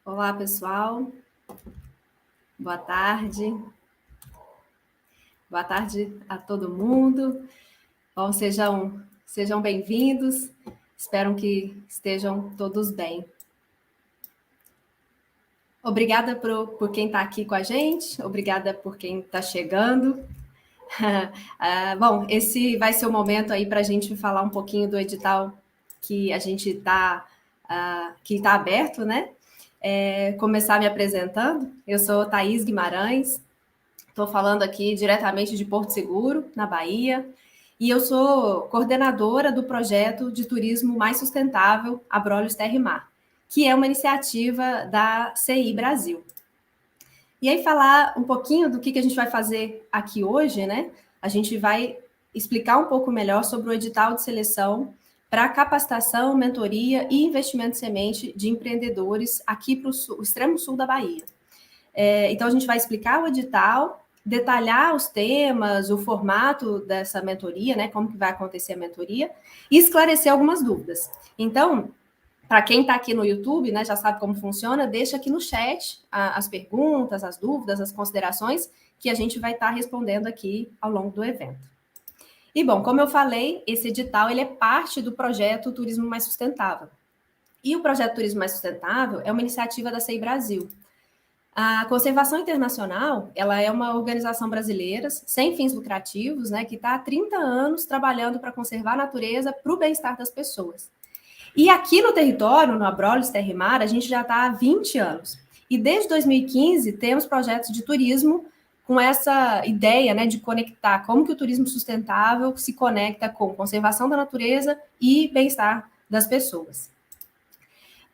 Olá, pessoal. Boa tarde. Boa tarde a todo mundo. Bom, sejam bem-vindos. Espero que estejam todos bem. Obrigada por quem está aqui com a gente. Obrigada por quem está chegando. Bom, esse vai ser o momento aí para a gente falar um pouquinho do edital que a gente que está aberto, né? Começar me apresentando. Eu sou Thaís Guimarães. Estou falando aqui diretamente de Porto Seguro, na Bahia, e eu sou coordenadora do projeto de turismo mais sustentável Abrolhos Terra e Mar, que é uma iniciativa da CI Brasil. E aí falar um pouquinho do que a gente vai fazer aqui hoje, né? A gente vai explicar um pouco melhor sobre o edital de seleção para capacitação, mentoria e investimento de semente de empreendedores aqui para o extremo sul da Bahia. Então, a gente vai explicar o edital, detalhar os temas, o formato dessa mentoria, né? Como que vai acontecer a mentoria, e esclarecer algumas dúvidas. Então, para quem está aqui no YouTube, né, já sabe como funciona, deixa aqui no chat as perguntas, as dúvidas, as considerações, que a gente vai estar respondendo aqui ao longo do evento. E, bom, como eu falei, esse edital ele é parte do projeto Turismo Mais Sustentável. E o projeto Turismo Mais Sustentável é uma iniciativa da CI Brasil. A Conservação Internacional, ela é uma organização brasileira sem fins lucrativos, né, que está há 30 anos trabalhando para conservar a natureza para o bem-estar das pessoas. E aqui no território, no Abrolhos Terra e Mar, a gente já está há 20 anos. E desde 2015 temos projetos de turismo com essa ideia, né, de conectar como que o turismo sustentável se conecta com conservação da natureza e bem-estar das pessoas.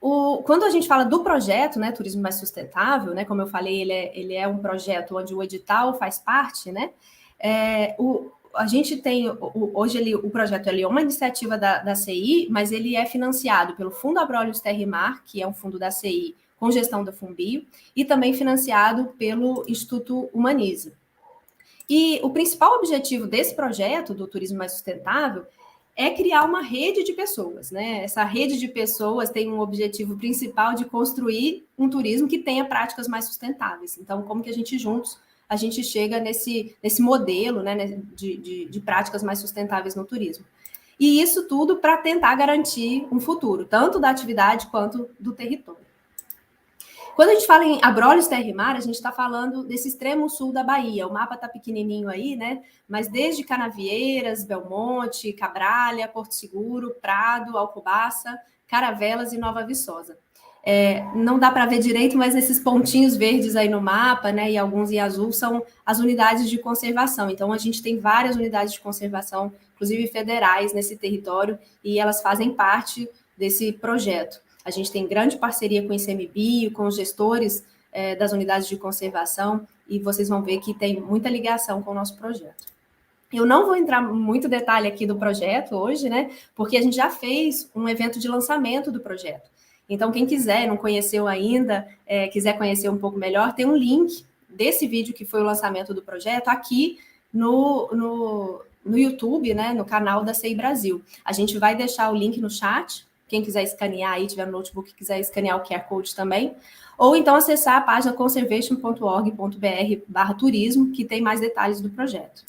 Quando a gente fala do projeto, né, Turismo Mais Sustentável, né, como eu falei, ele é um projeto onde o edital faz parte, né, a gente tem, hoje o projeto é uma iniciativa da CI, mas ele é financiado pelo Fundo Abrolhos Terra e Mar, que é um fundo da CI com gestão da Fumbio, e também financiado pelo Instituto Humanize. E o principal objetivo desse projeto, do Turismo Mais Sustentável, é criar uma rede de pessoas, né? Essa rede de pessoas tem um objetivo principal de construir um turismo que tenha práticas mais sustentáveis. Então, como que a gente juntos a gente chega nesse modelo, né, de práticas mais sustentáveis no turismo? E isso tudo para tentar garantir um futuro, tanto da atividade quanto do território. Quando a gente fala em Abrolhos Terra e Mar, a gente está falando desse extremo sul da Bahia. O mapa está pequenininho aí, né? Mas desde Canavieiras, Belmonte, Cabralha, Porto Seguro, Prado, Alcobaça, Caravelas e Nova Viçosa. Não dá para ver direito, mas esses pontinhos verdes aí no mapa, né, e alguns em azul, são as unidades de conservação. Então, a gente tem várias unidades de conservação, inclusive federais, nesse território, e elas fazem parte desse projeto. A gente tem grande parceria com o ICMBio, com os gestores das unidades de conservação, e vocês vão ver que tem muita ligação com o nosso projeto. Eu não vou entrar muito detalhe aqui do projeto hoje, né? Porque a gente já fez um evento de lançamento do projeto. Então, quem quiser, não conheceu ainda, quiser conhecer um pouco melhor, tem um link desse vídeo que foi o lançamento do projeto aqui no YouTube, né? No canal da CI Brasil. A gente vai deixar o link no chat. Quem quiser escanear aí, tiver no notebook, quiser escanear o QR Code também. Ou então acessar a página conservation.org.br/turismo, que tem mais detalhes do projeto.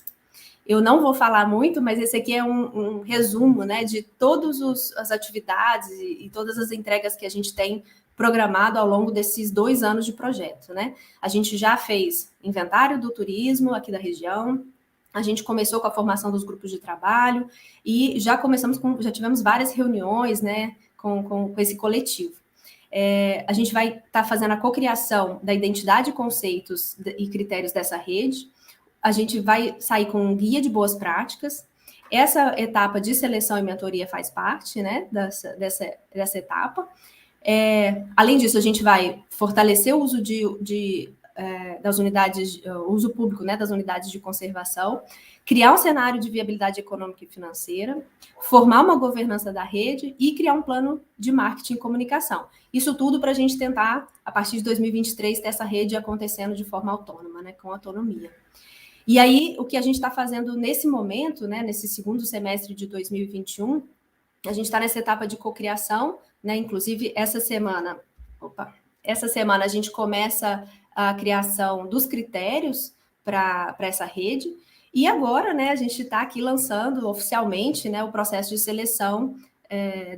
Eu não vou falar muito, mas esse aqui é um resumo, né, de todas as atividades e todas as entregas que a gente tem programado ao longo desses 2 anos de projeto, né? A gente já fez inventário do turismo aqui da região, a gente começou com a formação dos grupos de trabalho e já tivemos várias reuniões, né, com esse coletivo. A gente vai estar fazendo a cocriação da identidade, conceitos e critérios dessa rede. A gente vai sair com um guia de boas práticas. Essa etapa de seleção e mentoria faz parte, né, dessa etapa. Além disso, a gente vai fortalecer o uso das unidades, o uso público, né, das unidades de conservação, criar um cenário de viabilidade econômica e financeira, formar uma governança da rede e criar um plano de marketing e comunicação. Isso tudo para a gente tentar, a partir de 2023, ter essa rede acontecendo de forma autônoma, né, com autonomia. E aí, o que a gente está fazendo nesse momento, né, nesse segundo semestre de 2021, a gente está nessa etapa de cocriação, né, inclusive essa semana... essa semana a gente começa a criação dos critérios para essa rede, e agora, né, a gente está aqui lançando oficialmente, né, o processo de seleção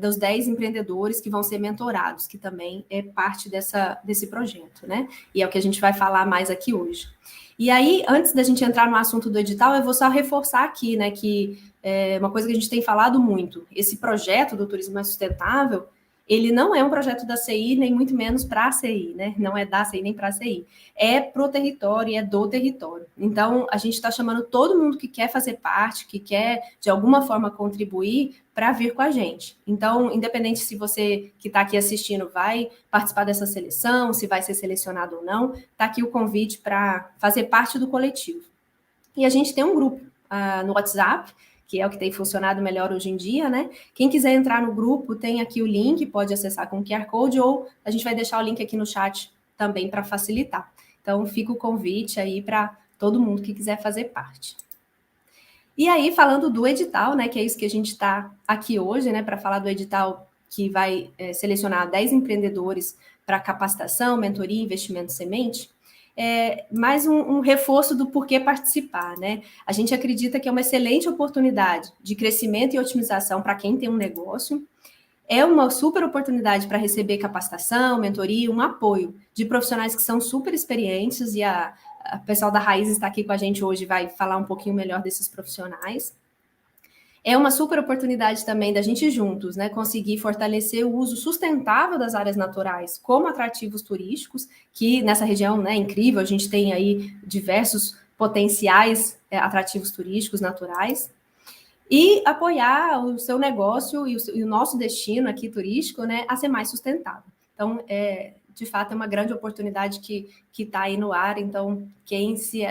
dos 10 empreendedores que vão ser mentorados, que também é parte desse projeto, né? E é o que a gente vai falar mais aqui hoje. E aí, antes da gente entrar no assunto do edital, eu vou só reforçar aqui, né, que uma coisa que a gente tem falado muito, esse projeto do Turismo Mais Sustentável, ele não é um projeto da CI, nem muito menos para a CI, né? Não é da CI nem para a CI. É para o território, é do território. Então, a gente está chamando todo mundo que quer fazer parte, que quer, de alguma forma, contribuir, para vir com a gente. Então, independente se você que está aqui assistindo vai participar dessa seleção, se vai ser selecionado ou não, está aqui o convite para fazer parte do coletivo. E a gente tem um grupo no WhatsApp, que é o que tem funcionado melhor hoje em dia, né? Quem quiser entrar no grupo, tem aqui o link, pode acessar com o QR Code, ou a gente vai deixar o link aqui no chat também para facilitar. Então, fica o convite aí para todo mundo que quiser fazer parte. E aí, falando do edital, né, que é isso que a gente está aqui hoje, né, para falar do edital que vai selecionar 10 empreendedores para capacitação, mentoria e investimento semente, mais um reforço do porquê participar, né? A gente acredita que é uma excelente oportunidade de crescimento e otimização para quem tem um negócio, é uma super oportunidade para receber capacitação, mentoria, um apoio de profissionais que são super experientes, e a pessoal da Raiz está aqui com a gente hoje, vai falar um pouquinho melhor desses profissionais. É uma super oportunidade também da gente juntos, né, conseguir fortalecer o uso sustentável das áreas naturais como atrativos turísticos, que nessa região, né, é incrível, a gente tem aí diversos potenciais atrativos turísticos naturais, e apoiar o seu negócio e o nosso destino aqui turístico, né, a ser mais sustentável. Então, de fato, é uma grande oportunidade que está aí no ar. Então, quem se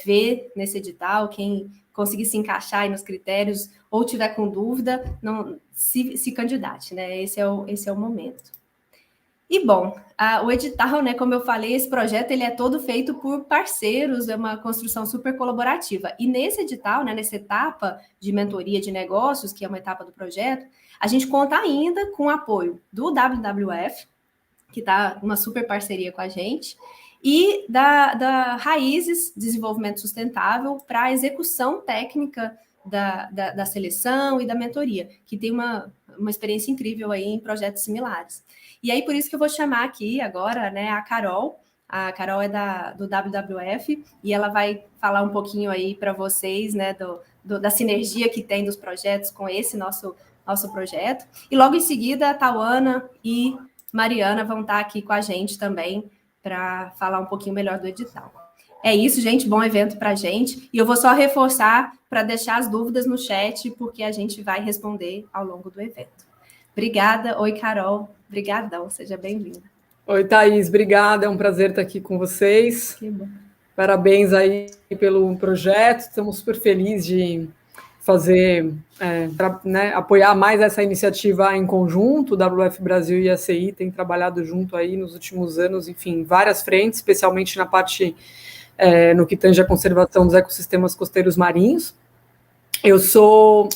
vê nesse edital, quem conseguir se encaixar aí nos critérios ou tiver com dúvida, não se candidate, né? Esse é o momento. E, bom, o edital, né, como eu falei, esse projeto ele é todo feito por parceiros, é uma construção super colaborativa. E nesse edital, né, nessa etapa de mentoria de negócios, que é uma etapa do projeto, a gente conta ainda com o apoio do WWF, que está uma super parceria com a gente, e da Raízes Desenvolvimento Sustentável para a execução técnica da seleção e da mentoria, que tem uma experiência incrível aí em projetos similares. E aí, por isso que eu vou chamar aqui agora, né, a Carol. A Carol é do WWF e ela vai falar um pouquinho aí para vocês, né, da sinergia que tem dos projetos com esse nosso projeto. E logo em seguida, a Tauana e Mariana vão estar aqui com a gente também para falar um pouquinho melhor do edital. É isso, gente, bom evento para a gente. E eu vou só reforçar para deixar as dúvidas no chat, porque a gente vai responder ao longo do evento. Obrigada. Oi, Carol. Obrigadão, seja bem-vinda. Oi, Thaís, obrigada, é um prazer estar aqui com vocês. Que bom. Parabéns aí pelo projeto, estamos super felizes de fazer, apoiar mais essa iniciativa em conjunto. O WWF Brasil e a CI têm trabalhado junto aí nos últimos anos, enfim, em várias frentes, especialmente na parte, no que tange a conservação dos ecossistemas costeiros marinhos. Eu sou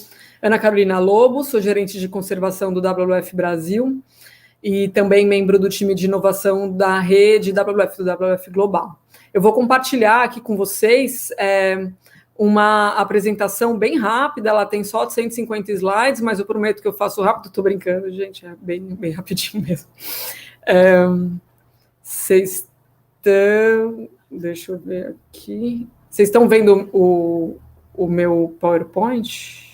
Ana Carolina Lobo, sou gerente de conservação do WWF Brasil e também membro do time de inovação da rede WWF, do WWF Global. Eu vou compartilhar aqui com vocês uma apresentação bem rápida, ela tem só 150 slides, mas eu prometo que eu faço rápido, estou brincando, gente, é bem rapidinho mesmo. Vocês estão... Deixa eu ver aqui. Vocês estão vendo o meu PowerPoint?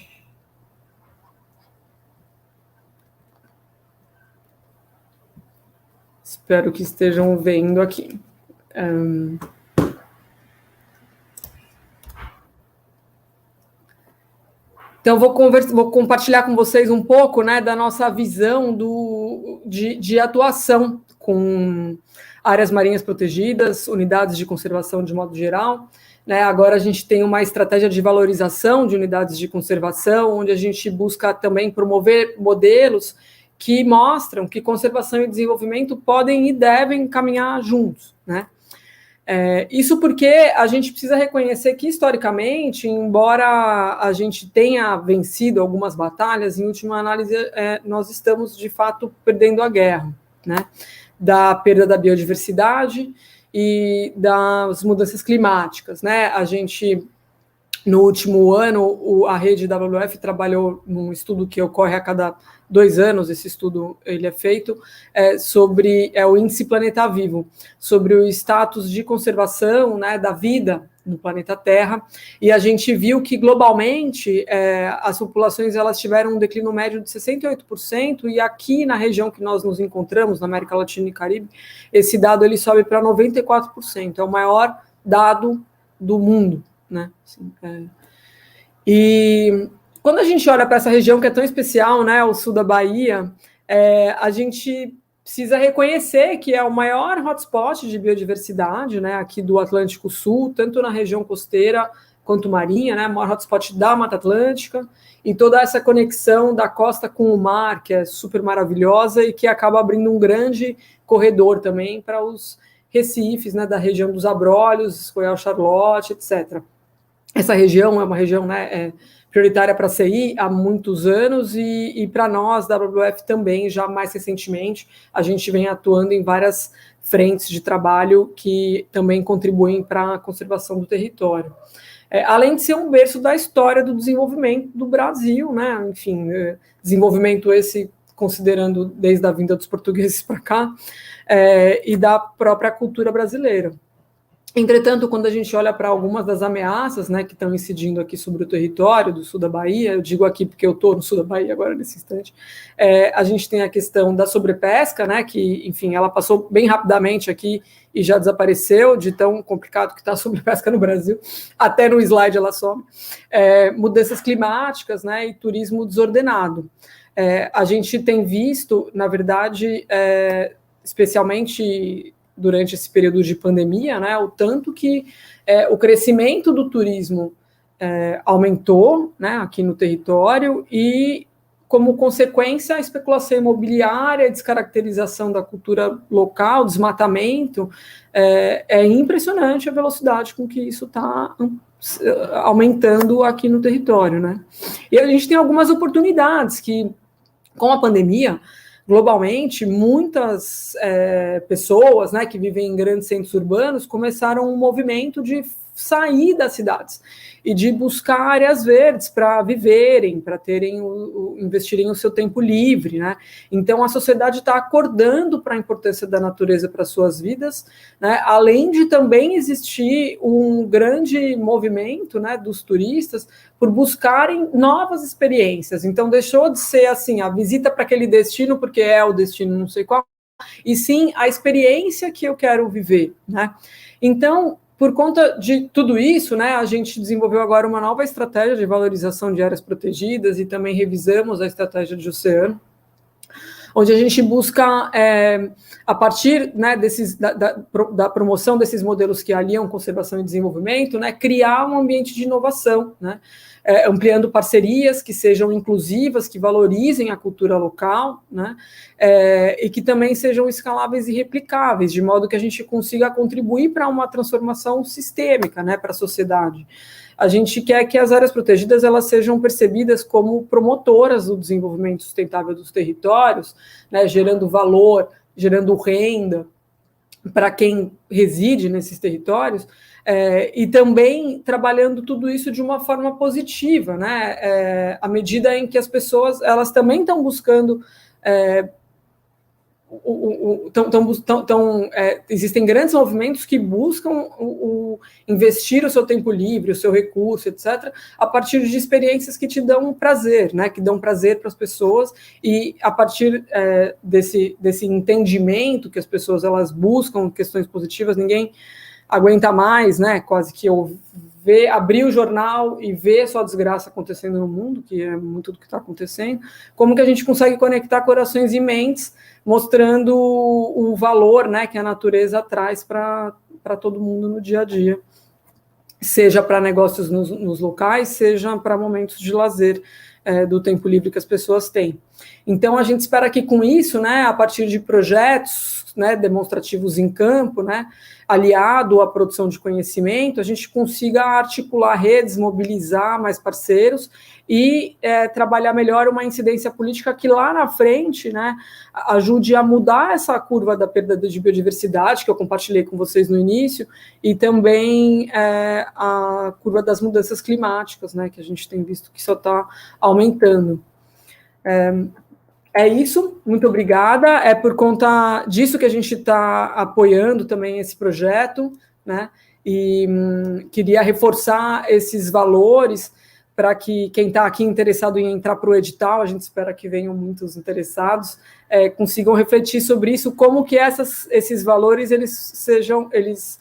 Espero que estejam vendo aqui. Então, vou compartilhar com vocês um pouco, né, da nossa visão de atuação com áreas marinhas protegidas, unidades de conservação de modo geral. Né, agora a gente tem uma estratégia de valorização de unidades de conservação, onde a gente busca também promover modelos que mostram que conservação e desenvolvimento podem e devem caminhar juntos, né? Isso porque a gente precisa reconhecer que, historicamente, embora a gente tenha vencido algumas batalhas, em última análise, nós estamos, de fato, perdendo a guerra, né? da perda da biodiversidade e das mudanças climáticas, né? A gente, no último ano, a rede WWF trabalhou num estudo que ocorre a cada 2 anos, esse estudo ele é feito, sobre o Índice Planeta Vivo, sobre o status de conservação, né, da vida no planeta Terra, e a gente viu que globalmente as populações elas tiveram um declínio médio de 68%, e aqui na região que nós nos encontramos, na América Latina e Caribe, esse dado ele sobe para 94%, é o maior dado do mundo, né? Assim, E quando a gente olha para essa região que é tão especial, né, o sul da Bahia, a gente precisa reconhecer que é o maior hotspot de biodiversidade, né, aqui do Atlântico Sul, tanto na região costeira quanto marinha, né, o maior hotspot da Mata Atlântica, e toda essa conexão da costa com o mar, que é super maravilhosa e que acaba abrindo um grande corredor também para os recifes, né, da região dos Abrolhos, Royal Charlotte, etc. Essa região é uma região, né, prioritária para a CI há muitos anos e para nós, da WWF também, já mais recentemente, a gente vem atuando em várias frentes de trabalho que também contribuem para a conservação do território. Além de ser um berço da história do desenvolvimento do Brasil, né, enfim, desenvolvimento esse considerando desde a vinda dos portugueses para cá, e da própria cultura brasileira. Entretanto, quando a gente olha para algumas das ameaças, né, que estão incidindo aqui sobre o território do sul da Bahia, eu digo aqui porque eu estou no sul da Bahia agora nesse instante, a gente tem a questão da sobrepesca, né, que, enfim, ela passou bem rapidamente aqui e já desapareceu, de tão complicado que está a sobrepesca no Brasil, até no slide ela some, mudanças climáticas, né, e turismo desordenado. A gente tem visto, na verdade, especialmente durante esse período de pandemia, né, o tanto que o crescimento do turismo aumentou, né, aqui no território e, como consequência, a especulação imobiliária, a descaracterização da cultura local, desmatamento, é impressionante a velocidade com que isso está aumentando aqui no território, né. E a gente tem algumas oportunidades que, com a pandemia, globalmente, muitas pessoas, né, que vivem em grandes centros urbanos começaram um movimento de sair das cidades e de buscar áreas verdes para viverem, para terem investirem o seu tempo livre, né? Então a sociedade está acordando para a importância da natureza para suas vidas, né? Além de também existir um grande movimento, né, dos turistas por buscarem novas experiências. Então deixou de ser assim a visita para aquele destino porque é o destino não sei qual, e sim a experiência que eu quero viver, né? Então, por conta de tudo isso, né, a gente desenvolveu agora uma nova estratégia de valorização de áreas protegidas e também revisamos a estratégia de oceano, onde a gente busca, a partir, né, da promoção desses modelos que aliam conservação e desenvolvimento, né, criar um ambiente de inovação, né, ampliando parcerias que sejam inclusivas, que valorizem a cultura local, né, e que também sejam escaláveis e replicáveis, de modo que a gente consiga contribuir para uma transformação sistêmica, né, para a sociedade. A gente quer que as áreas protegidas elas sejam percebidas como promotoras do desenvolvimento sustentável dos territórios, né, gerando valor, gerando renda para quem reside nesses territórios, e também trabalhando tudo isso de uma forma positiva, né, à medida em que as pessoas elas também estão buscando existem grandes movimentos que buscam investir o seu tempo livre, o seu recurso, etc., a partir de experiências que te dão prazer, né, que dão prazer para as pessoas, e a partir desse entendimento que as pessoas elas buscam questões positivas, ninguém aguenta mais, né, quase que abrir o jornal e ver só a desgraça acontecendo no mundo, que é muito do que está acontecendo, como que a gente consegue conectar corações e mentes, mostrando o valor, né, que a natureza traz para todo mundo no dia a dia, seja para negócios nos locais, seja para momentos de lazer do tempo livre que as pessoas têm. Então, a gente espera que com isso, né, a partir de projetos, né, demonstrativos em campo, né, aliado à produção de conhecimento, a gente consiga articular redes, mobilizar mais parceiros e trabalhar melhor uma incidência política que lá na frente, né, ajude a mudar essa curva da perda de biodiversidade, que eu compartilhei com vocês no início, e também a curva das mudanças climáticas, né, que a gente tem visto que só está aumentando. É isso, muito obrigada. É por conta disso que a gente está apoiando também esse projeto, né? E queria reforçar esses valores para que quem está aqui interessado em entrar para o edital, a gente espera que venham muitos interessados, consigam refletir sobre isso, como que esses valores eles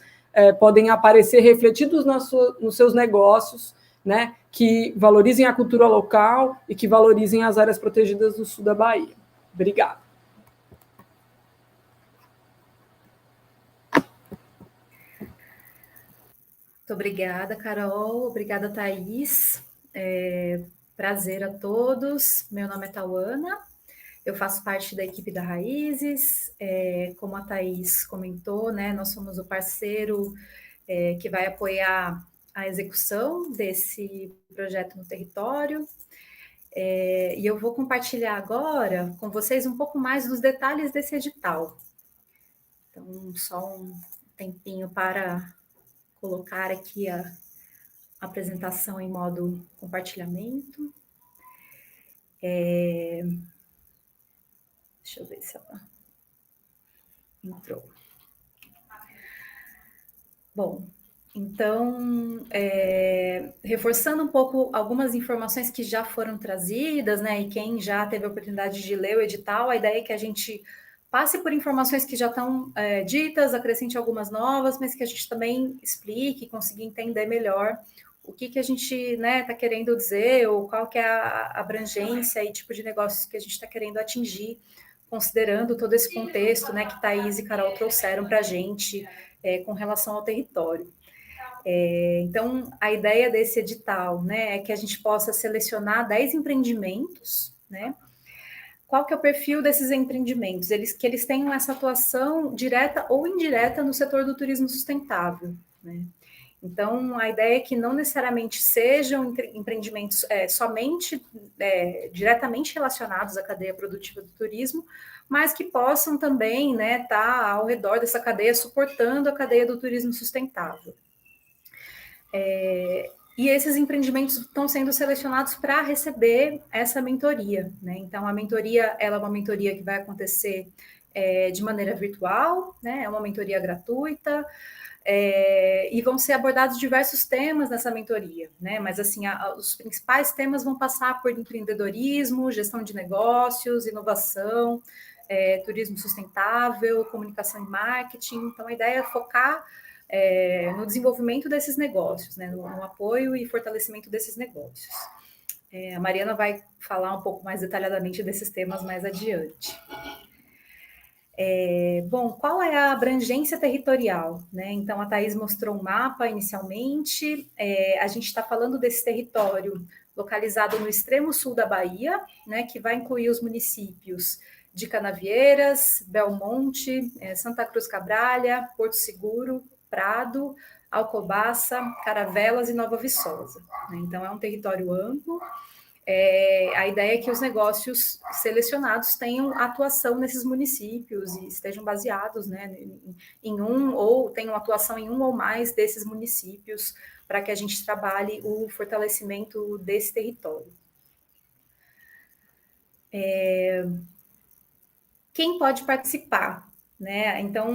podem aparecer refletidos nos seus negócios, né, que valorizem a cultura local e que valorizem as áreas protegidas do sul da Bahia. Obrigada. Muito obrigada, Carol. Obrigada, Thaís. Prazer a todos. Meu nome é Tauana. Eu faço parte da equipe da Raízes. Como a Thaís comentou, né, nós somos o parceiro que vai apoiar a execução desse projeto no território. E eu vou compartilhar agora com vocês um pouco mais dos detalhes desse edital. Então, só um tempinho para colocar aqui a apresentação em modo compartilhamento. Deixa eu ver se ela entrou. Bom, então, reforçando um pouco algumas informações que já foram trazidas, né, e quem já teve a oportunidade de ler o edital, a ideia é que a gente passe por informações que já estão ditas, acrescente algumas novas, mas que a gente também explique, consiga entender melhor o que a gente está querendo dizer, ou qual que é a abrangência e tipo de negócios que a gente está querendo atingir, considerando todo esse contexto, né, que Thaís e Carol trouxeram para a gente com relação ao território. Então, a ideia desse edital, né, é que a gente possa selecionar 10 empreendimentos, né? Qual que é o perfil desses empreendimentos? Que eles tenham essa atuação direta ou indireta no setor do turismo sustentável, né? Então, a ideia é que não necessariamente sejam empreendimentos somente diretamente relacionados à cadeia produtiva do turismo, mas que possam também estar ao redor dessa cadeia, suportando a cadeia do turismo sustentável. E esses empreendimentos estão sendo selecionados para receber essa mentoria, né? Então, a mentoria, ela é uma mentoria que vai acontecer de maneira virtual, né? É uma mentoria gratuita, e vão ser abordados diversos temas nessa mentoria, né? Mas, assim, os principais temas vão passar por empreendedorismo, gestão de negócios, inovação, turismo sustentável, comunicação e marketing. Então, a ideia é focar no desenvolvimento desses negócios, né, no apoio e fortalecimento desses negócios. A Mariana vai falar um pouco mais detalhadamente desses temas mais adiante. Bom, qual é a abrangência territorial, né? Então, a Thaís mostrou um mapa inicialmente. A gente está falando desse território localizado no extremo sul da Bahia, né, que vai incluir os municípios de Canavieiras, Belmonte, Santa Cruz Cabralha, Porto Seguro, Prado, Alcobaça, Caravelas e Nova Viçosa. Então, é um território amplo. A ideia é que os negócios selecionados tenham atuação nesses municípios e estejam baseados, né, em ou tenham atuação em um ou mais desses municípios, para que a gente trabalhe o fortalecimento desse território. Quem pode participar? Né? Então,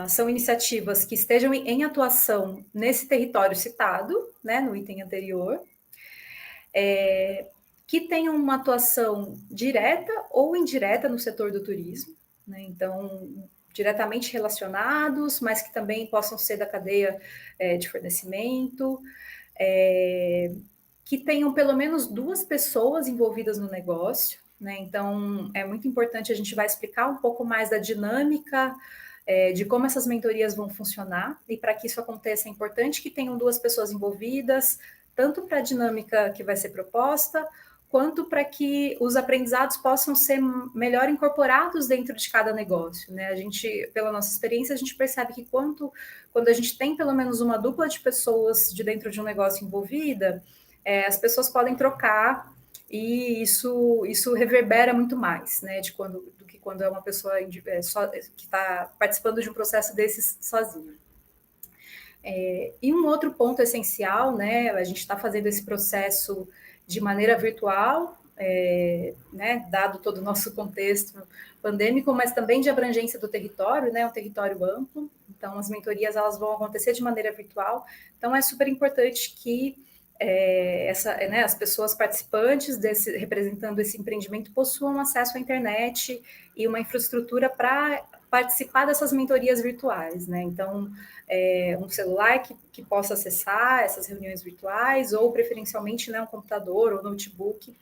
são iniciativas que estejam em atuação nesse território citado, né, no item anterior, que tenham uma atuação direta ou indireta no setor do turismo, né? Então, diretamente relacionados, mas que também possam ser da cadeia de fornecimento, que tenham pelo menos 2 pessoas envolvidas no negócio, né? Então, é muito importante, a gente vai explicar um pouco mais da dinâmica de como essas mentorias vão funcionar, e para que isso aconteça é importante que tenham 2 pessoas envolvidas, tanto para a dinâmica que vai ser proposta, quanto para que os aprendizados possam ser melhor incorporados dentro de cada negócio, né? A gente, pela nossa experiência, a gente percebe que quando a gente tem pelo menos uma dupla de pessoas de dentro de um negócio envolvida, as pessoas podem trocar e isso reverbera muito mais, né? Do que quando é uma pessoa que está participando de um processo desses sozinho. E um outro ponto essencial, né? A gente está fazendo esse processo de maneira virtual, né, dado todo o nosso contexto pandêmico, mas também de abrangência do território, né, um território amplo. Então, as mentorias elas vão acontecer de maneira virtual. Então, é super importante que as pessoas participantes representando esse empreendimento possuam acesso à internet e uma infraestrutura para participar dessas mentorias virtuais, né? Então, um celular que possa acessar essas reuniões virtuais, ou preferencialmente, né, um computador ou notebook,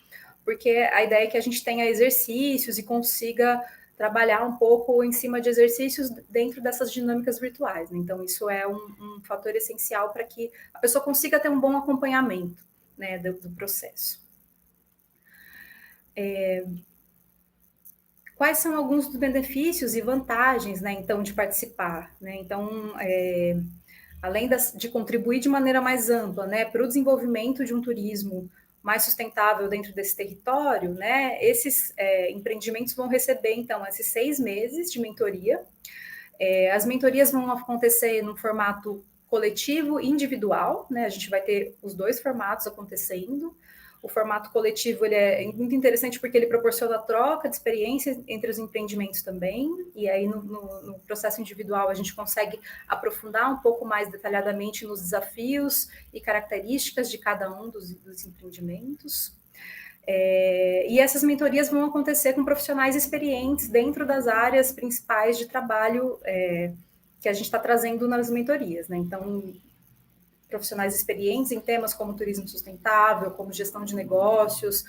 porque a ideia é que a gente tenha exercícios e consiga trabalhar um pouco em cima de exercícios dentro dessas dinâmicas virtuais, né? Então, isso é um fator essencial para que a pessoa consiga ter um bom acompanhamento, né, do processo. Quais são alguns dos benefícios e vantagens, né, então, de participar, né? Então, além de contribuir de maneira mais ampla, né, para o desenvolvimento de um turismo mais sustentável dentro desse território, né, esses empreendimentos vão receber, então, esses 6 meses de mentoria. As mentorias vão acontecer num formato coletivo e individual, né, a gente vai ter os 2 formatos acontecendo. O formato coletivo ele é muito interessante porque ele proporciona troca de experiências entre os empreendimentos também, e aí no processo individual a gente consegue aprofundar um pouco mais detalhadamente nos desafios e características de cada um dos empreendimentos. E essas mentorias vão acontecer com profissionais experientes dentro das áreas principais de trabalho que a gente está trazendo nas mentorias, né? Então, profissionais experientes em temas como turismo sustentável, como gestão de negócios,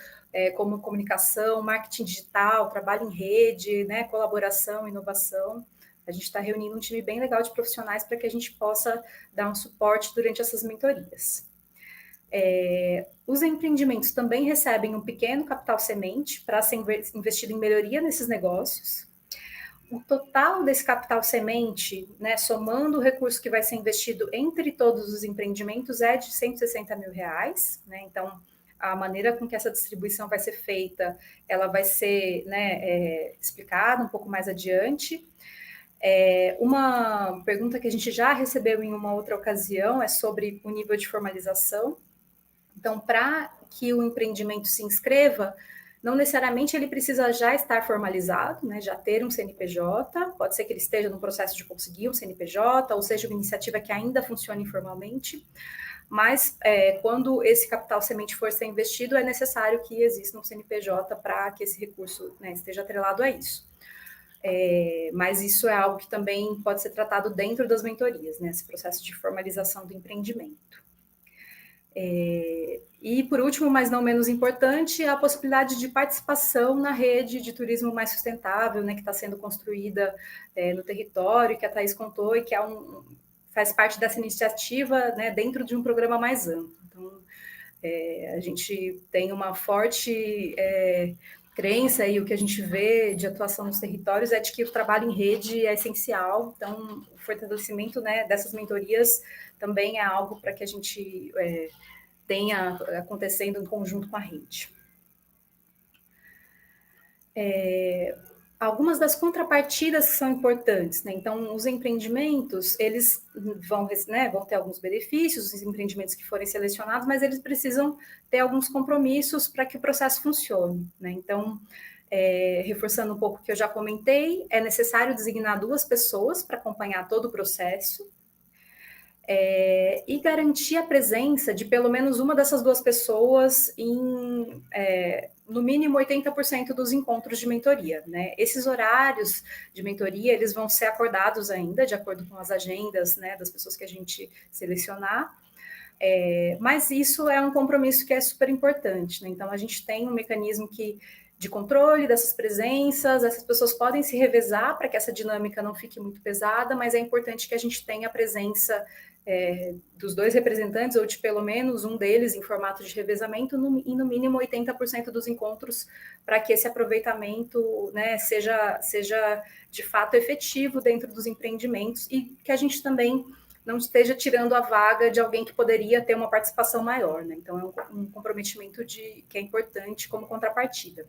como comunicação, marketing digital, trabalho em rede, né, colaboração, inovação. A gente está reunindo um time bem legal de profissionais para que a gente possa dar um suporte durante essas mentorias. Os empreendimentos também recebem um pequeno capital semente para ser investido em melhoria nesses negócios. O total desse capital semente, né, somando o recurso que vai ser investido entre todos os empreendimentos, é de R$160 mil, né? Então, a maneira com que essa distribuição vai ser feita, ela vai ser, né, explicada um pouco mais adiante. Uma pergunta que a gente já recebeu em uma outra ocasião é sobre o nível de formalização. Então, para que o empreendimento se inscreva, não necessariamente ele precisa já estar formalizado, né, já ter um CNPJ, pode ser que ele esteja no processo de conseguir um CNPJ, ou seja, uma iniciativa que ainda funcione informalmente, mas quando esse capital semente for ser investido, é necessário que exista um CNPJ para que esse recurso, né, esteja atrelado a isso. Mas isso é algo que também pode ser tratado dentro das mentorias, né, esse processo de formalização do empreendimento. E, por último, mas não menos importante, a possibilidade de participação na rede de turismo mais sustentável, né, que está sendo construída no território, que a Thaís contou, e que faz parte dessa iniciativa, né, dentro de um programa mais amplo. Então, a gente tem uma forte crença, e o que a gente vê de atuação nos territórios é de que o trabalho em rede é essencial. Então, o fortalecimento, né, dessas mentorias também é algo para que a gente tenha acontecendo em conjunto com a rede. Algumas das contrapartidas que são importantes, né? Então, os empreendimentos, eles vão ter alguns benefícios, os empreendimentos que forem selecionados, mas eles precisam ter alguns compromissos para que o processo funcione, né? Então, reforçando um pouco o que eu já comentei, é necessário designar 2 pessoas para acompanhar todo o processo, e garantir a presença de pelo menos uma dessas 2 pessoas em, no mínimo, 80% dos encontros de mentoria, né? Esses horários de mentoria, eles vão ser acordados ainda, de acordo com as agendas, né, das pessoas que a gente selecionar, mas isso é um compromisso que é super importante, né? Então, a gente tem um mecanismo de controle dessas presenças, essas pessoas podem se revezar para que essa dinâmica não fique muito pesada, mas é importante que a gente tenha a presença dos 2 representantes, ou de pelo menos um deles em formato de revezamento, e no mínimo 80% dos encontros, para que esse aproveitamento, né, seja de fato efetivo dentro dos empreendimentos, e que a gente também não esteja tirando a vaga de alguém que poderia ter uma participação maior, né? Então, é um comprometimento que é importante como contrapartida.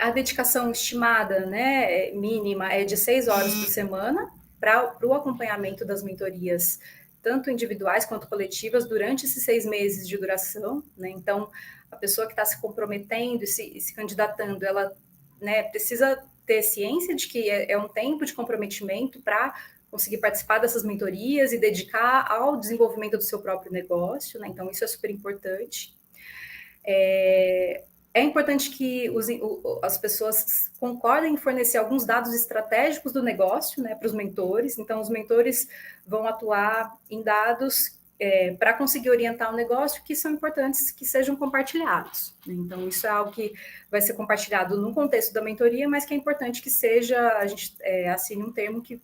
A dedicação estimada, né, mínima, é de 6 horas por semana para o acompanhamento das mentorias, tanto individuais quanto coletivas, durante esses 6 meses de duração, né? Então, a pessoa que está se comprometendo e se candidatando, ela, né, precisa ter ciência de que é um tempo de comprometimento para conseguir participar dessas mentorias e dedicar ao desenvolvimento do seu próprio negócio, né? Então, isso é super importante. É importante que as pessoas concordem em fornecer alguns dados estratégicos do negócio, né, para os mentores. Então, os mentores vão atuar em dados para conseguir orientar o negócio que são importantes que sejam compartilhados. Então, isso é algo que vai ser compartilhado no contexto da mentoria, mas que é importante que a gente assine um termo que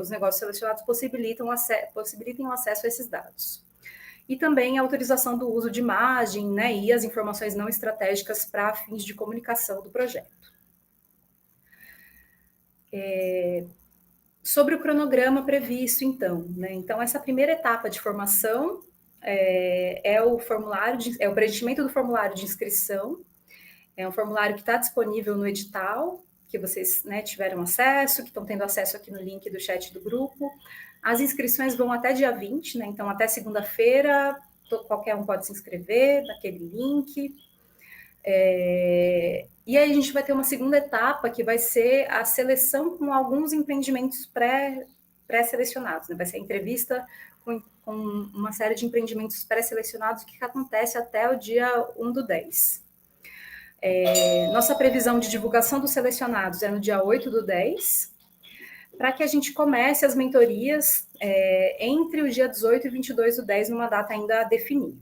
os negócios selecionados possibilitem o acesso a esses dados. E também a autorização do uso de imagem, né, e as informações não estratégicas para fins de comunicação do projeto. Sobre o cronograma previsto, então, né? Então, essa primeira etapa de formação é o preenchimento do formulário de inscrição. É um formulário que está disponível no edital, que vocês, né, tiveram acesso, que estão tendo acesso aqui no link do chat do grupo. As inscrições vão até dia 20, né? Então, até segunda-feira, qualquer um pode se inscrever naquele link. E aí a gente vai ter uma segunda etapa, que vai ser a seleção com alguns empreendimentos pré-selecionados, né? Vai ser a entrevista com uma série de empreendimentos pré-selecionados, que acontece até o dia 1/10. Nossa previsão de divulgação dos selecionados é no dia 8/10, para que a gente comece as mentorias entre o dia 18 e 22/10, numa data ainda a definir.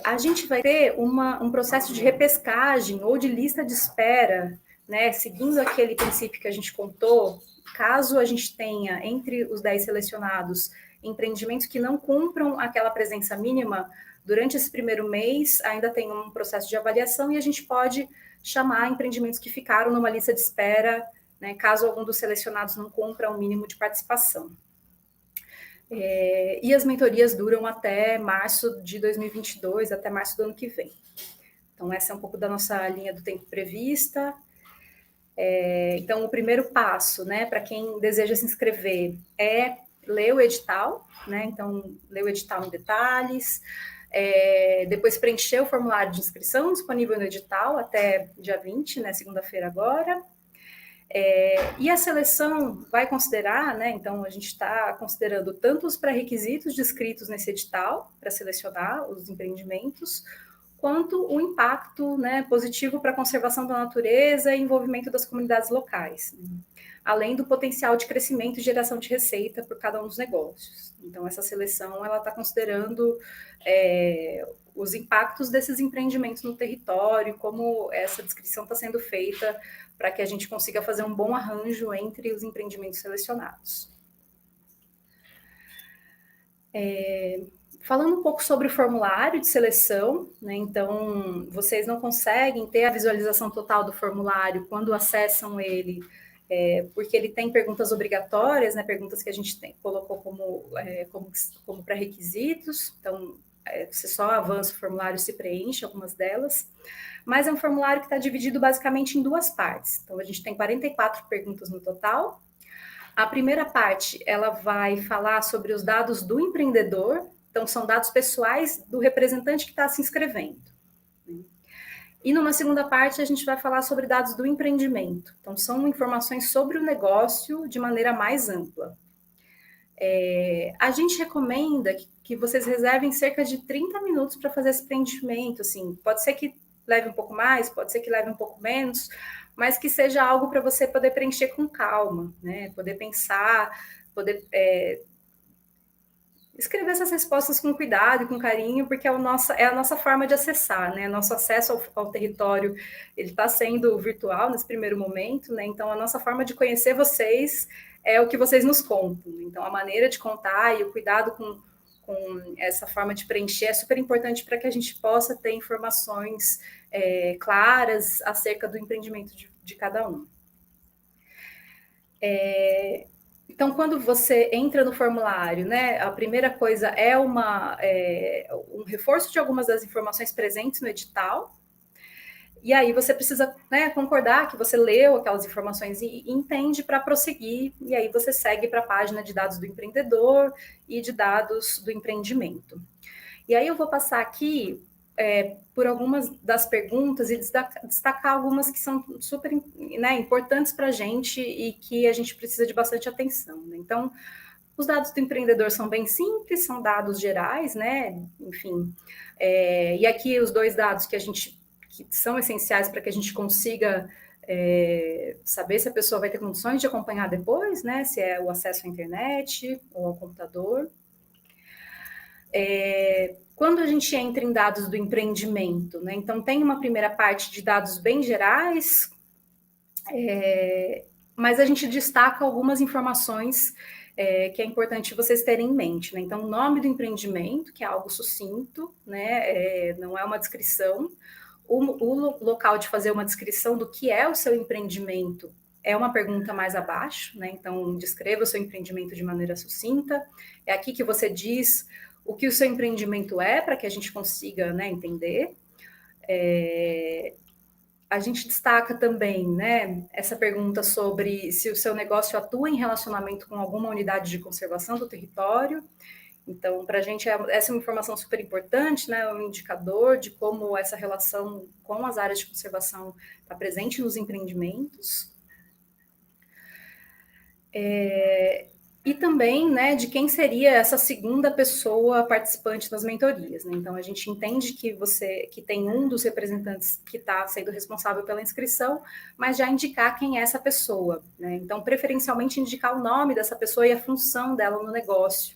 A gente vai ter um processo de repescagem ou de lista de espera, né, seguindo aquele princípio que a gente contou. Caso a gente tenha, entre os 10 selecionados, empreendimentos que não cumpram aquela presença mínima, durante esse primeiro mês ainda tem um processo de avaliação, e a gente pode chamar empreendimentos que ficaram numa lista de espera, né, caso algum dos selecionados não cumpra o mínimo de participação. E as mentorias duram até março de 2022, até março do ano que vem. Então, essa é um pouco da nossa linha do tempo prevista. Então, o primeiro passo, né, para quem deseja se inscrever, é ler o edital, né? Então, ler o edital em detalhes, depois preencher o formulário de inscrição disponível no edital até dia 20, né, segunda-feira agora. E a seleção vai considerar, né? Então, a gente está considerando tanto os pré-requisitos descritos nesse edital para selecionar os empreendimentos, quanto o impacto, né, positivo para a conservação da natureza e envolvimento das comunidades locais, né? Além do potencial de crescimento e geração de receita por cada um dos negócios. Então, essa seleção ela está considerando os impactos desses empreendimentos no território, como essa descrição está sendo feita, para que a gente consiga fazer um bom arranjo entre os empreendimentos selecionados. Falando um pouco sobre o formulário de seleção, né? Então, vocês não conseguem ter a visualização total do formulário quando acessam ele, porque ele tem perguntas obrigatórias, né? Perguntas que a gente colocou como pré-requisitos. Então, você só avança o formulário, se preenche algumas delas, mas é um formulário que está dividido basicamente em 2 partes. Então, a gente tem 44 perguntas no total. A primeira parte, ela vai falar sobre os dados do empreendedor. Então, são dados pessoais do representante que está se inscrevendo. E numa segunda parte, a gente vai falar sobre dados do empreendimento. Então, são informações sobre o negócio de maneira mais ampla. A gente recomenda que vocês reservem cerca de 30 minutos para fazer esse preenchimento. Assim, pode ser que leve um pouco mais, pode ser que leve um pouco menos, mas que seja algo para você poder preencher com calma, né? Poder pensar, poder escrever essas respostas com cuidado e com carinho, porque é a nossa forma de acessar, né? Nosso acesso ao território, ele está sendo virtual nesse primeiro momento, né? Então, a nossa forma de conhecer vocês é o que vocês nos contam. Então, a maneira de contar e o cuidado com essa forma de preencher é super importante para que a gente possa ter informações claras acerca do empreendimento de cada um. Então, quando você entra no formulário, né, a primeira coisa é um reforço de algumas das informações presentes no edital, e aí você precisa, né, concordar que você leu aquelas informações e entende para prosseguir, e aí você segue para a página de dados do empreendedor e de dados do empreendimento. E aí eu vou passar aqui por algumas das perguntas e destacar algumas que são super, né, importantes para a gente e que a gente precisa de bastante atenção, né? Então, os dados do empreendedor são bem simples, são dados gerais, né? Enfim, e aqui os 2 dados que são essenciais para que a gente consiga saber se a pessoa vai ter condições de acompanhar depois, né? Se é o acesso à internet ou ao computador. Quando a gente entra em dados do empreendimento, né? Então tem uma primeira parte de dados bem gerais, mas a gente destaca algumas informações que é importante vocês terem em mente, né? Então, o nome do empreendimento, que é algo sucinto, né? Não é uma descrição. O local de fazer uma descrição do que é o seu empreendimento é uma pergunta mais abaixo, né? Então, descreva o seu empreendimento de maneira sucinta. É aqui que você diz o que o seu empreendimento é, para que a gente consiga, né, entender. A gente destaca também, né, essa pergunta sobre se o seu negócio atua em relacionamento com alguma unidade de conservação do território. Então, para a gente, essa é uma informação super importante, né, um indicador de como essa relação com as áreas de conservação está presente nos empreendimentos. E também, né, de quem seria essa segunda pessoa participante das mentorias, né? Então, a gente entende que tem um dos representantes que está sendo responsável pela inscrição, mas já indicar quem é essa pessoa, né? Então, preferencialmente, indicar o nome dessa pessoa e a função dela no negócio.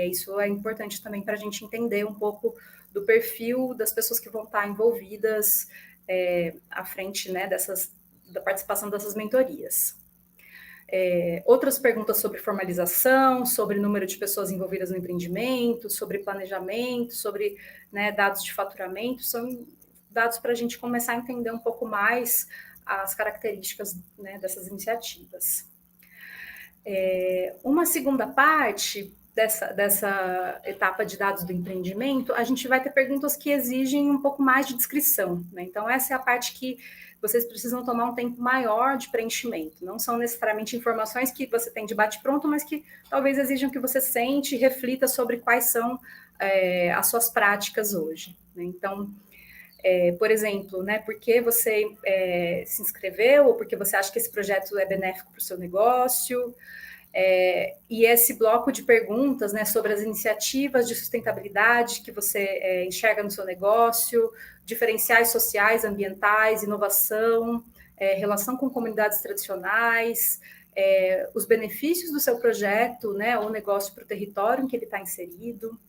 Isso é importante também para a gente entender um pouco do perfil das pessoas que vão estar envolvidas à frente, né, da participação dessas mentorias. Outras perguntas sobre formalização, sobre número de pessoas envolvidas no empreendimento, sobre planejamento, sobre, né, dados de faturamento, são dados para a gente começar a entender um pouco mais as características, né, dessas iniciativas. Uma segunda parte dessa etapa de dados do empreendimento, a gente vai ter perguntas que exigem um pouco mais de descrição, né? Então, essa é a parte que vocês precisam tomar um tempo maior de preenchimento. Não são necessariamente informações que você tem de bate-pronto, mas que talvez exijam que você sente e reflita sobre quais são as suas práticas hoje, né? Então, por exemplo, né, por que você se inscreveu, ou porque você acha que esse projeto é benéfico para o seu negócio. E esse bloco de perguntas, né, sobre as iniciativas de sustentabilidade que você enxerga no seu negócio, diferenciais sociais, ambientais, inovação, relação com comunidades tradicionais, os benefícios do seu projeto, né, ou negócio para o território em que ele está inserido.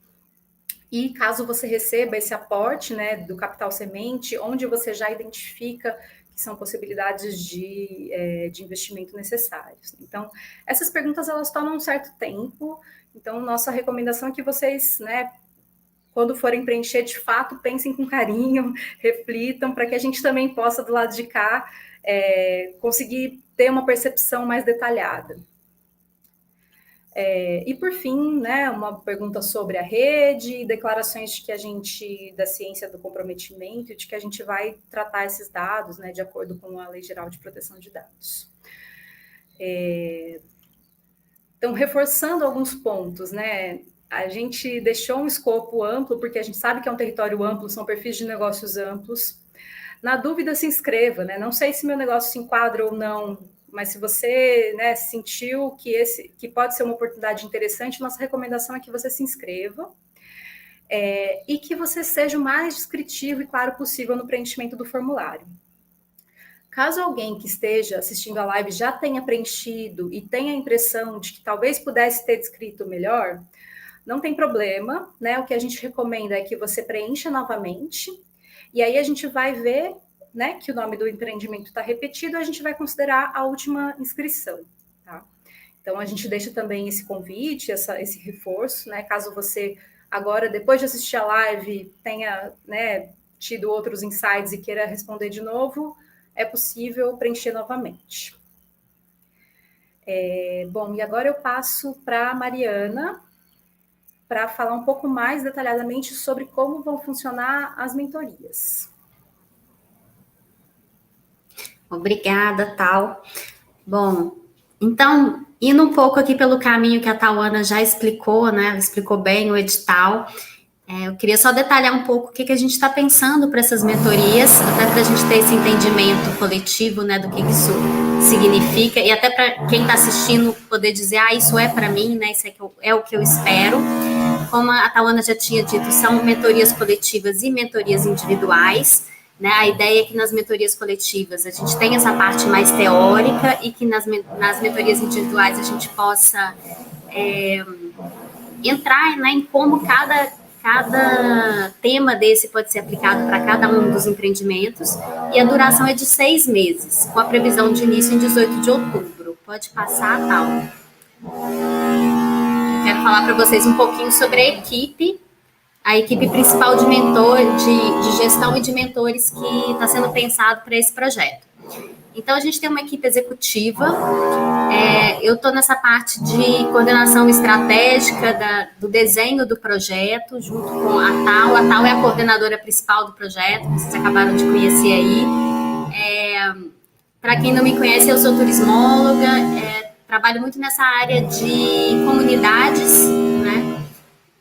E caso você receba esse aporte, né, do capital semente, onde você já identifica que são possibilidades de investimento necessários. Então, essas perguntas, elas tomam um certo tempo. Então, nossa recomendação é que vocês, né, quando forem preencher, de fato, pensem com carinho, reflitam, para que a gente também possa, do lado de cá, conseguir ter uma percepção mais detalhada. E por fim, né, uma pergunta sobre a rede, declarações de que da ciência do comprometimento, de que a gente vai tratar esses dados, né, de acordo com a Lei Geral de Proteção de Dados. Então, reforçando alguns pontos, né, a gente deixou um escopo amplo, porque a gente sabe que é um território amplo, são perfis de negócios amplos. Na dúvida, se inscreva, né? Não sei se meu negócio se enquadra ou não, mas se você, né, sentiu que pode ser uma oportunidade interessante, nossa recomendação é que você se inscreva e que você seja o mais descritivo e claro possível no preenchimento do formulário. Caso alguém que esteja assistindo a live já tenha preenchido e tenha a impressão de que talvez pudesse ter descrito melhor, não tem problema, né? O que a gente recomenda é que você preencha novamente, e aí a gente vai ver, né, que o nome do empreendimento está repetido, a gente vai considerar a última inscrição, tá? Então, a gente deixa também esse convite, esse reforço, né? Caso você agora, depois de assistir a live, tenha, né, tido outros insights e queira responder de novo, é possível preencher novamente. Bom, e agora eu passo para a Mariana, para falar um pouco mais detalhadamente sobre como vão funcionar as mentorias. Obrigada, Tal. Bom, então, indo um pouco aqui pelo caminho que a Tauana já explicou, né? Ela explicou bem o edital. Eu queria só detalhar um pouco o que a gente está pensando para essas mentorias, até para a gente ter esse entendimento coletivo, né, do que isso significa, e até para quem está assistindo poder dizer, isso é para mim, né, isso é o que eu espero. Como a Tauana já tinha dito, são mentorias coletivas e mentorias individuais, né? A ideia é que nas mentorias coletivas a gente tenha essa parte mais teórica e que nas mentorias individuais a gente possa entrar, né, em como cada tema desse pode ser aplicado para cada um dos empreendimentos, e a duração é de 6 meses, com a previsão de início em 18 de outubro. Pode passar, Tal. Quero falar para vocês um pouquinho sobre a equipe principal de gestão e de mentores que está sendo pensado para esse projeto. Então, a gente tem uma equipe executiva, eu estou nessa parte de coordenação estratégica do desenho do projeto, junto com a Tal. A Tal é a coordenadora principal do projeto, vocês acabaram de conhecer aí. Para quem não me conhece, eu sou turismóloga, trabalho muito nessa área de comunidades, né?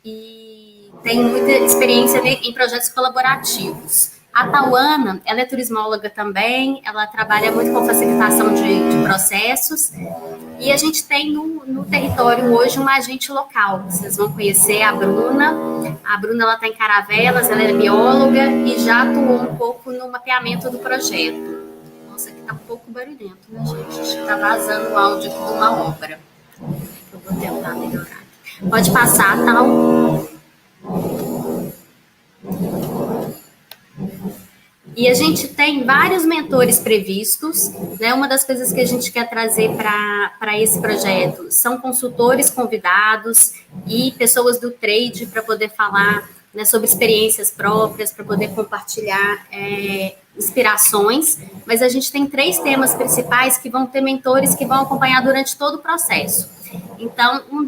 E tenho muita experiência em projetos colaborativos. A Tauana, ela é turismóloga também, ela trabalha muito com facilitação de processos, e a gente tem no território hoje uma agente local. Vocês vão conhecer a Bruna. A Bruna, ela está em Caravelas, ela é bióloga e já atuou um pouco no mapeamento do projeto. Nossa, aqui está um pouco barulhento, né, gente? Está vazando o áudio aqui de uma obra. Eu vou tentar melhorar. Pode passar, Tal. E a gente tem vários mentores previstos, né? Uma das coisas que a gente quer trazer para esse projeto são consultores convidados e pessoas do trade para poder falar, né, sobre experiências próprias, para poder compartilhar inspirações. Mas a gente tem 3 temas principais que vão ter mentores que vão acompanhar durante todo o processo. Então, um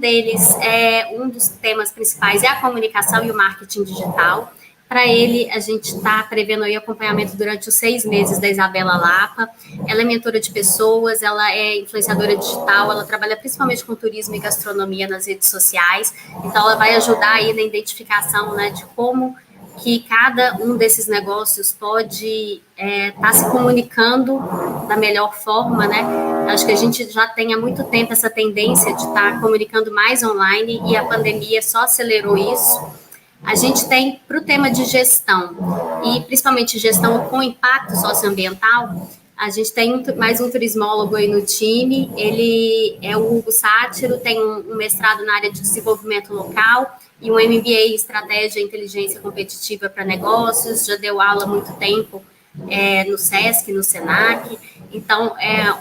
dos temas principais é a comunicação e o marketing digital. Para ele, a gente está prevendo aí acompanhamento durante os 6 meses da Isabela Lapa. Ela é mentora de pessoas, ela é influenciadora digital, ela trabalha principalmente com turismo e gastronomia nas redes sociais. Então, ela vai ajudar aí na identificação, né, de como que cada um desses negócios pode estar se comunicando da melhor forma, né? Acho que a gente já tem há muito tempo essa tendência de estar comunicando mais online e a pandemia só acelerou isso. A gente tem para o tema de gestão, e principalmente gestão com impacto socioambiental, a gente tem mais um turismólogo aí no time, ele é o Hugo Sátiro, tem um mestrado na área de desenvolvimento local e um MBA em estratégia e inteligência competitiva para negócios, já deu aula há muito tempo no SESC, no SENAC, então é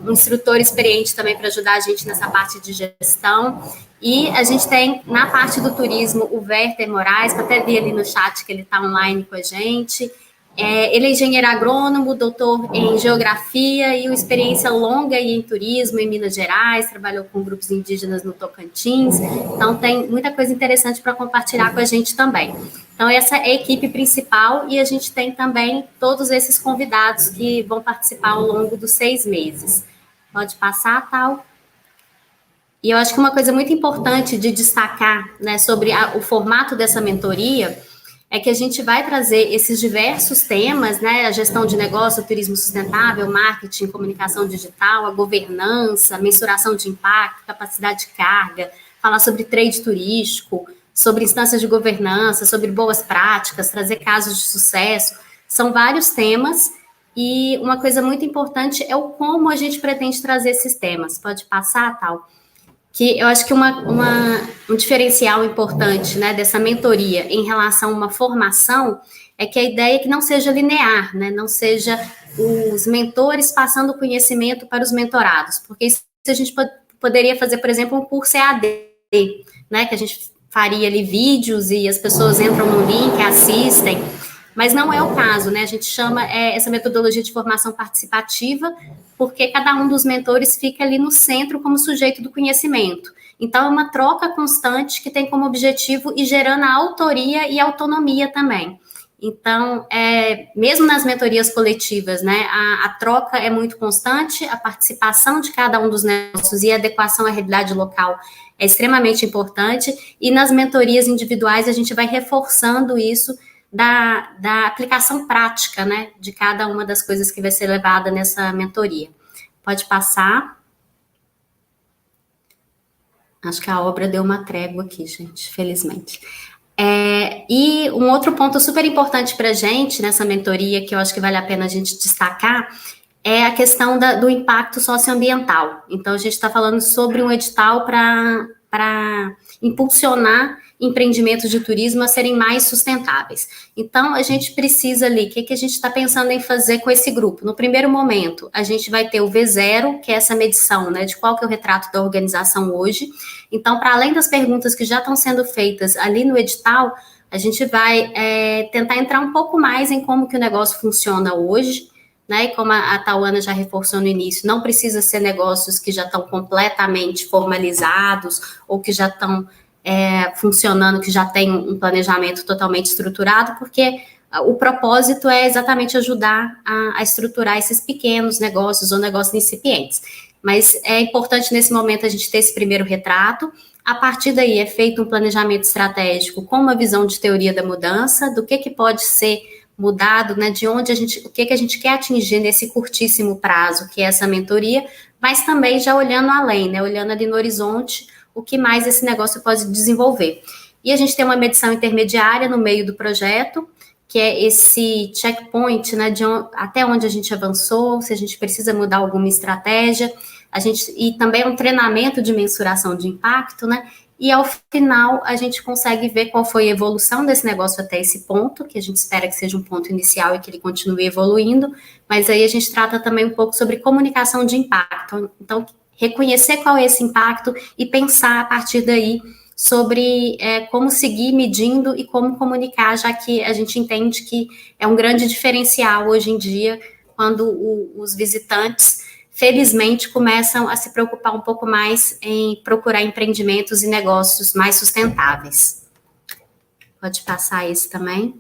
um instrutor experiente também para ajudar a gente nessa parte de gestão. E a gente tem, na parte do turismo, o Werther Moraes, que até vi ali no chat que ele está online com a gente. Ele é engenheiro agrônomo, doutor em geografia e uma experiência longa aí em turismo em Minas Gerais, trabalhou com grupos indígenas no Tocantins, então tem muita coisa interessante para compartilhar com a gente também. Então essa é a equipe principal e a gente tem também todos esses convidados que vão participar ao longo dos 6 meses. Pode passar, Tal? E eu acho que uma coisa muito importante de destacar, né, sobre o formato dessa mentoria é que a gente vai trazer esses diversos temas, né, a gestão de negócio, o turismo sustentável, marketing, comunicação digital, a governança, a mensuração de impacto, capacidade de carga, falar sobre trade turístico, sobre instâncias de governança, sobre boas práticas, trazer casos de sucesso. São vários temas e uma coisa muito importante é o como a gente pretende trazer esses temas. Pode passar, Tal? que eu acho que um diferencial importante, né, dessa mentoria em relação a uma formação é que a ideia é que não seja linear, né, não seja os mentores passando o conhecimento para os mentorados, porque isso a gente poderia fazer, por exemplo, um curso EAD, né, que a gente faria ali vídeos e as pessoas entram no link, assistem, mas não é o caso, né, a gente chama essa metodologia de formação participativa, porque cada um dos mentores fica ali no centro como sujeito do conhecimento. Então, é uma troca constante que tem como objetivo ir gerando a autoria e a autonomia também. Então, mesmo nas mentorias coletivas, né, a troca é muito constante, a participação de cada um dos negócios e a adequação à realidade local é extremamente importante, e nas mentorias individuais a gente vai reforçando isso da aplicação prática, né, de cada uma das coisas que vai ser levada nessa mentoria. Pode passar. Acho que a obra deu uma trégua aqui, gente, felizmente. E um outro ponto super importante para a gente nessa mentoria, que eu acho que vale a pena a gente destacar, é a questão do impacto socioambiental. Então, a gente está falando sobre um edital para impulsionar empreendimentos de turismo a serem mais sustentáveis. Então, a gente precisa ali, o que a gente está pensando em fazer com esse grupo? No primeiro momento, a gente vai ter o V0, que é essa medição, né, de qual que é o retrato da organização hoje. Então, para além das perguntas que já estão sendo feitas ali no edital, a gente vai tentar entrar um pouco mais em como que o negócio funciona hoje, né, e como a Tauana já reforçou no início, não precisa ser negócios que já estão completamente formalizados ou que já estão funcionando, que já tem um planejamento totalmente estruturado, porque o propósito é exatamente ajudar a estruturar esses pequenos negócios ou negócios incipientes. Mas é importante nesse momento a gente ter esse primeiro retrato. A partir daí é feito um planejamento estratégico com uma visão de teoria da mudança, do que pode ser mudado, né, de onde o que a gente quer atingir nesse curtíssimo prazo, que é essa mentoria, mas também já olhando além, né, olhando ali no horizonte, o que mais esse negócio pode desenvolver. E a gente tem uma medição intermediária no meio do projeto, que é esse checkpoint, né, até onde a gente avançou, se a gente precisa mudar alguma estratégia, e também um treinamento de mensuração de impacto, né, e ao final a gente consegue ver qual foi a evolução desse negócio até esse ponto, que a gente espera que seja um ponto inicial e que ele continue evoluindo, mas aí a gente trata também um pouco sobre comunicação de impacto. Então, reconhecer qual é esse impacto e pensar a partir daí sobre como seguir medindo e como comunicar, já que a gente entende que é um grande diferencial hoje em dia, quando os visitantes, felizmente, começam a se preocupar um pouco mais em procurar empreendimentos e negócios mais sustentáveis. Pode passar esse também.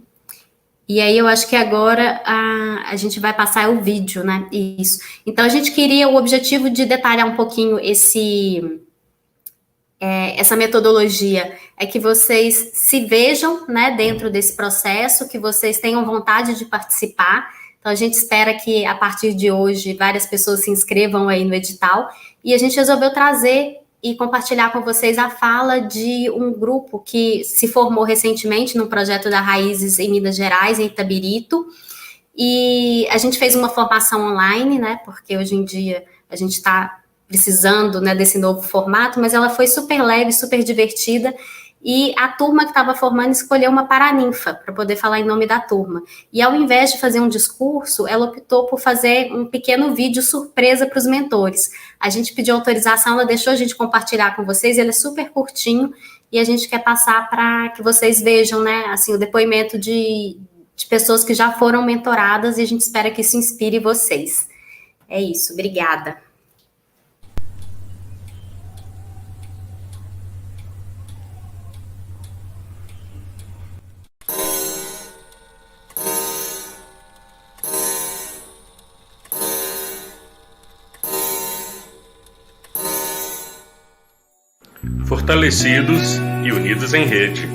E aí eu acho que agora a gente vai passar o vídeo, né? Isso. Então, a gente queria o objetivo de detalhar um pouquinho essa metodologia, é que vocês se vejam, né, dentro desse processo, que vocês tenham vontade de participar. Então, a gente espera que, a partir de hoje, várias pessoas se inscrevam aí no edital. E a gente resolveu trazer e compartilhar com vocês a fala de um grupo que se formou recentemente no projeto da Raízes em Minas Gerais, em Itabirito. E a gente fez uma formação online, né, porque hoje em dia a gente está precisando, né, desse novo formato, mas ela foi super leve, super divertida, e a turma que estava formando escolheu uma paraninfa para poder falar em nome da turma. E ao invés de fazer um discurso, ela optou por fazer um pequeno vídeo surpresa para os mentores. A gente pediu autorização, ela deixou a gente compartilhar com vocês, ele é super curtinho, e a gente quer passar para que vocês vejam, né, assim, o depoimento de pessoas que já foram mentoradas, e a gente espera que isso inspire vocês. É isso, obrigada. Fortalecidos e unidos em rede.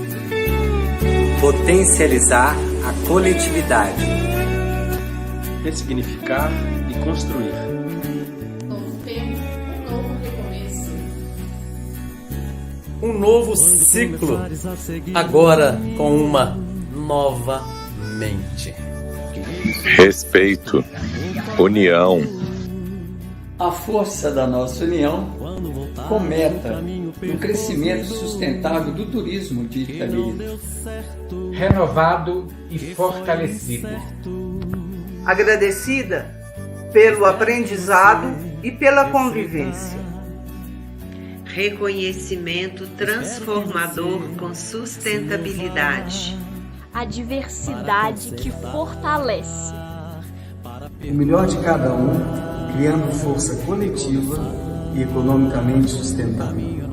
Potencializar a coletividade. Ressignificar e construir. Novo tempo, um novo recomeço. Um novo ciclo, agora com uma nova mente. Respeito, união. A força da nossa união como meta no crescimento sustentável do turismo de Itabira. Renovado e fortalecido. Agradecida pelo aprendizado e pela convivência. Reconhecimento transformador com sustentabilidade. A diversidade que fortalece. O melhor de cada um, criando força coletiva e economicamente sustentável.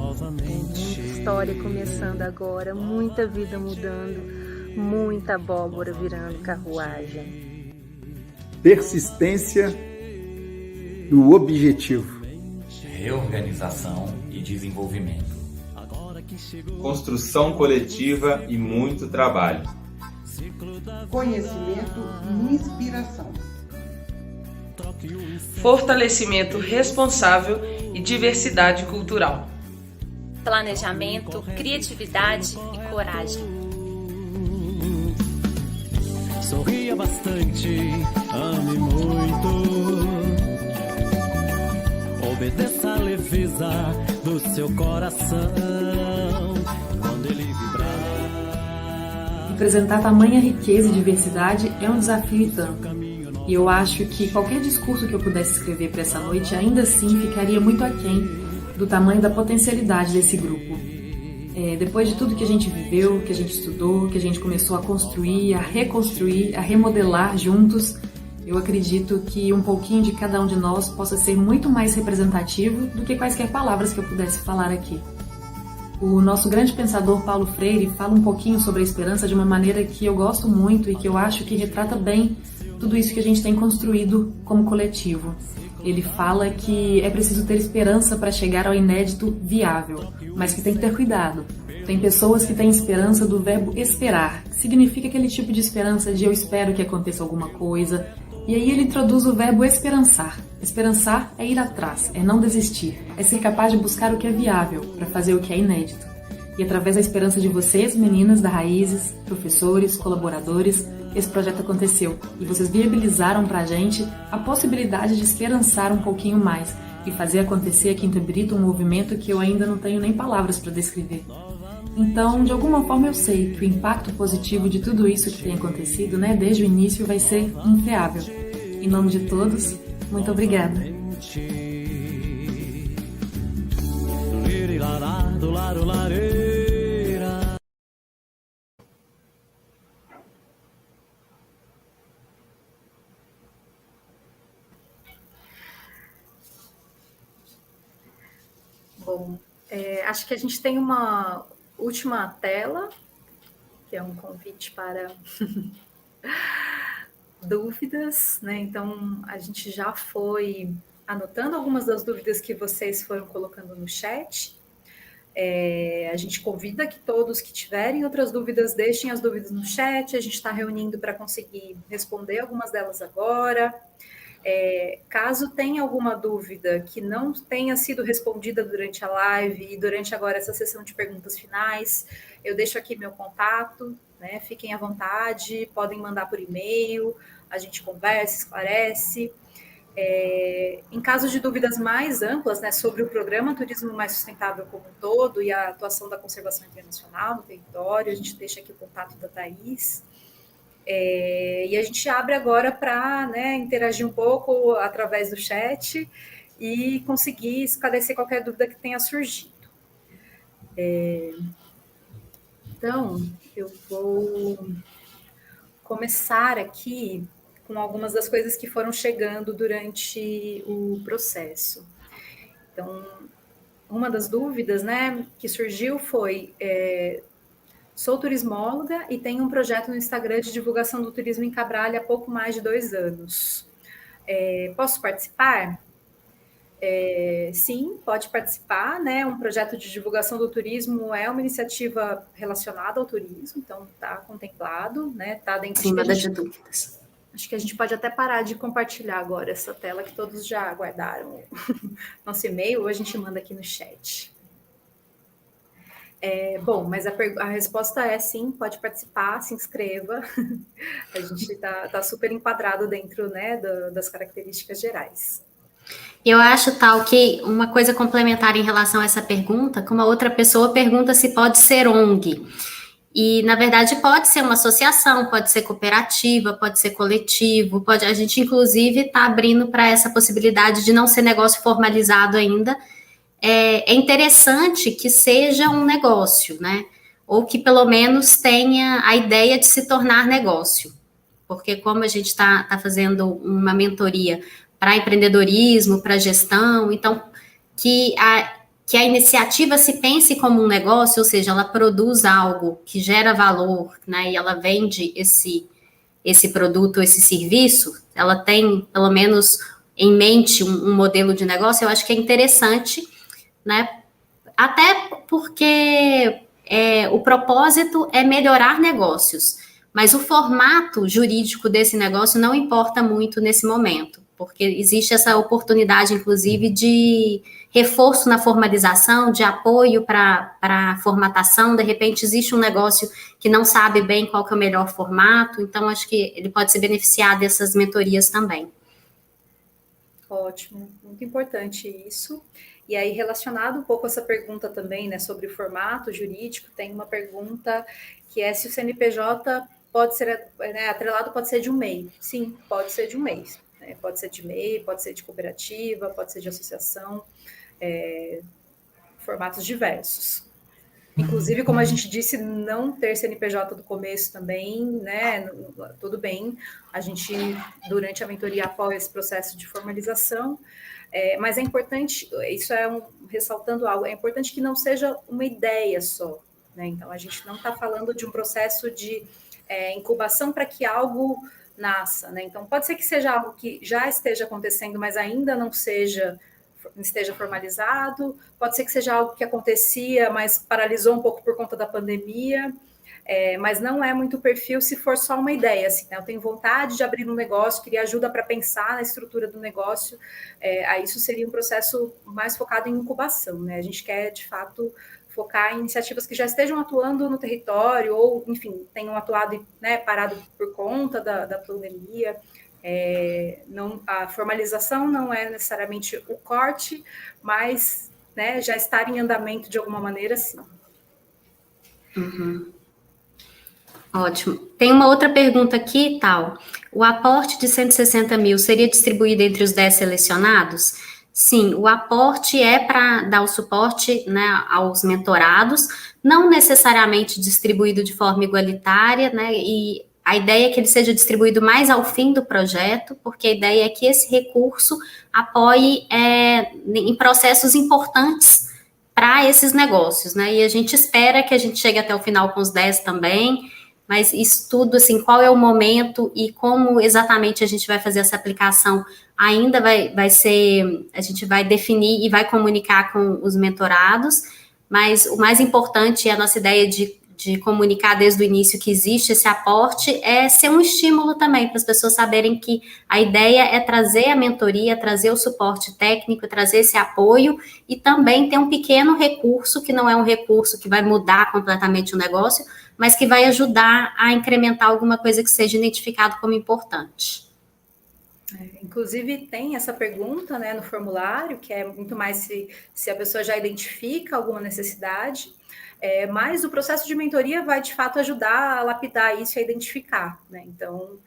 História começando agora, muita vida mudando, muita abóbora virando carruagem. Persistência no objetivo. Reorganização e desenvolvimento. Construção coletiva e muito trabalho. Conhecimento e inspiração. Fortalecimento responsável e diversidade cultural. Planejamento, criatividade e coragem. Sorria bastante, ame muito. Obedeça a leveza do seu coração quando ele vibrar. Representar tamanha riqueza e diversidade é um desafio e tanto. E eu acho que qualquer discurso que eu pudesse escrever para essa noite ainda assim ficaria muito aquém do tamanho da potencialidade desse grupo. Depois de tudo que a gente viveu, que a gente estudou, que a gente começou a construir, a reconstruir, a remodelar juntos, eu acredito que um pouquinho de cada um de nós possa ser muito mais representativo do que quaisquer palavras que eu pudesse falar aqui. O nosso grande pensador Paulo Freire fala um pouquinho sobre a esperança de uma maneira que eu gosto muito e que eu acho que retrata bem tudo isso que a gente tem construído como coletivo. Ele fala que é preciso ter esperança para chegar ao inédito viável, mas que tem que ter cuidado. Tem pessoas que têm esperança do verbo esperar, que significa aquele tipo de esperança de eu espero que aconteça alguma coisa. E aí ele introduz o verbo esperançar. Esperançar é ir atrás, é não desistir, é ser capaz de buscar o que é viável para fazer o que é inédito. E através da esperança de vocês, meninas da Raízes, professores, colaboradores, esse projeto aconteceu. E vocês viabilizaram para a gente a possibilidade de esperançar um pouquinho mais e fazer acontecer aqui em Itabirito um movimento que eu ainda não tenho nem palavras para descrever. Então, de alguma forma eu sei que o impacto positivo de tudo isso que tem acontecido, desde o início, vai ser infreável. Em nome de todos, muito obrigada. Bom, acho que a gente tem uma última tela, que é um convite para dúvidas, Então, a gente já foi anotando algumas das dúvidas que vocês foram colocando no chat. A gente convida que todos que tiverem outras dúvidas, deixem as dúvidas no chat. A gente está reunindo para conseguir responder algumas delas agora. Caso tenha alguma dúvida que não tenha sido respondida durante a live e durante agora essa sessão de perguntas finais, eu deixo aqui meu contato, Fiquem à vontade, podem mandar por e-mail, a gente conversa, esclarece. Em caso de dúvidas mais amplas, sobre o programa Turismo Mais Sustentável como um todo e a atuação da conservação internacional no território, a gente deixa aqui o contato da Thaís. E a gente abre agora para interagir um pouco através do chat e conseguir esclarecer qualquer dúvida que tenha surgido. Então, eu vou começar aqui com algumas das coisas que foram chegando durante o processo. Então, uma das dúvidas que surgiu foi... Sou turismóloga e tenho um projeto no Instagram de divulgação do turismo em Cabral há pouco mais de 2 anos. Posso participar? Sim, pode participar, Um projeto de divulgação do turismo é uma iniciativa relacionada ao turismo, então está contemplado, Está dentro das dúvidas. Acho que a gente pode até parar de compartilhar agora essa tela, que todos já guardaram nosso e-mail, ou a gente manda aqui no chat. Bom, mas a resposta é sim, pode participar, se inscreva. A gente está super enquadrado dentro das características gerais. Eu acho, Tal, que uma coisa complementar em relação a essa pergunta, que uma outra pessoa pergunta se pode ser ONG. E, na verdade, pode ser uma associação, pode ser cooperativa, pode ser coletivo, a gente, inclusive, está abrindo para essa possibilidade de não ser negócio formalizado ainda. É interessante que seja um negócio, né? Ou que, pelo menos, tenha a ideia de se tornar negócio. Porque como a gente está fazendo uma mentoria para empreendedorismo, para gestão, então, que a iniciativa se pense como um negócio, ou seja, ela produz algo que gera valor, né, e ela vende esse produto, esse serviço, ela tem, pelo menos, em mente um modelo de negócio, eu acho que é interessante, né, até porque o propósito é melhorar negócios, mas o formato jurídico desse negócio não importa muito nesse momento, porque existe essa oportunidade, inclusive, de reforço na formalização, de apoio para a formatação. De repente, existe um negócio que não sabe bem qual que é o melhor formato, então acho que ele pode se beneficiar dessas mentorias também. Ótimo, muito importante isso. E aí, relacionado um pouco a essa pergunta também, né, sobre o formato jurídico, tem uma pergunta que é se o CNPJ pode ser, né, atrelado, pode ser de um MEI. Sim, pode ser de um MEI. Né, pode ser de MEI, pode ser de cooperativa, pode ser de associação, formatos diversos. Inclusive, como a gente disse, não ter CNPJ do começo também, né, tudo bem, a gente, durante a mentoria, apoia esse processo de formalização, mas é importante, isso ressaltando algo, é importante que não seja uma ideia só, né, então a gente não está falando de um processo de incubação para que algo nasça, né, então pode ser que seja algo que já esteja acontecendo, mas ainda não esteja formalizado, pode ser que seja algo que acontecia, mas paralisou um pouco por conta da pandemia, mas não é muito perfil se for só uma ideia, assim, né? Eu tenho vontade de abrir um negócio, queria ajuda para pensar na estrutura do negócio, aí isso seria um processo mais focado em incubação, né? A gente quer, de fato, focar em iniciativas que já estejam atuando no território, ou, enfim, tenham atuado, né, parado por conta da pandemia. A formalização não é necessariamente o corte, mas, né, já estar em andamento de alguma maneira, sim. Uhum. Ótimo. Tem uma outra pergunta aqui, Tal. O aporte de 160 mil seria distribuído entre os 10 selecionados? Sim, o aporte é para dar o suporte, né, aos mentorados, não necessariamente distribuído de forma igualitária, né, e a ideia é que ele seja distribuído mais ao fim do projeto, porque a ideia é que esse recurso apoie em processos importantes para esses negócios, né? E a gente espera que a gente chegue até o final com os 10 também, mas isso tudo, assim, qual é o momento e como exatamente a gente vai fazer essa aplicação ainda vai ser, a gente vai definir e vai comunicar com os mentorados, mas o mais importante é a nossa ideia de comunicar desde o início que existe esse aporte, é ser um estímulo também para as pessoas saberem que a ideia é trazer a mentoria, trazer o suporte técnico, trazer esse apoio e também ter um pequeno recurso, que não é um recurso que vai mudar completamente o negócio, mas que vai ajudar a incrementar alguma coisa que seja identificado como importante. Inclusive, tem essa pergunta, né, no formulário, que é muito mais se a pessoa já identifica alguma necessidade, mas o processo de mentoria vai, de fato, ajudar a lapidar isso e a identificar, né? Então,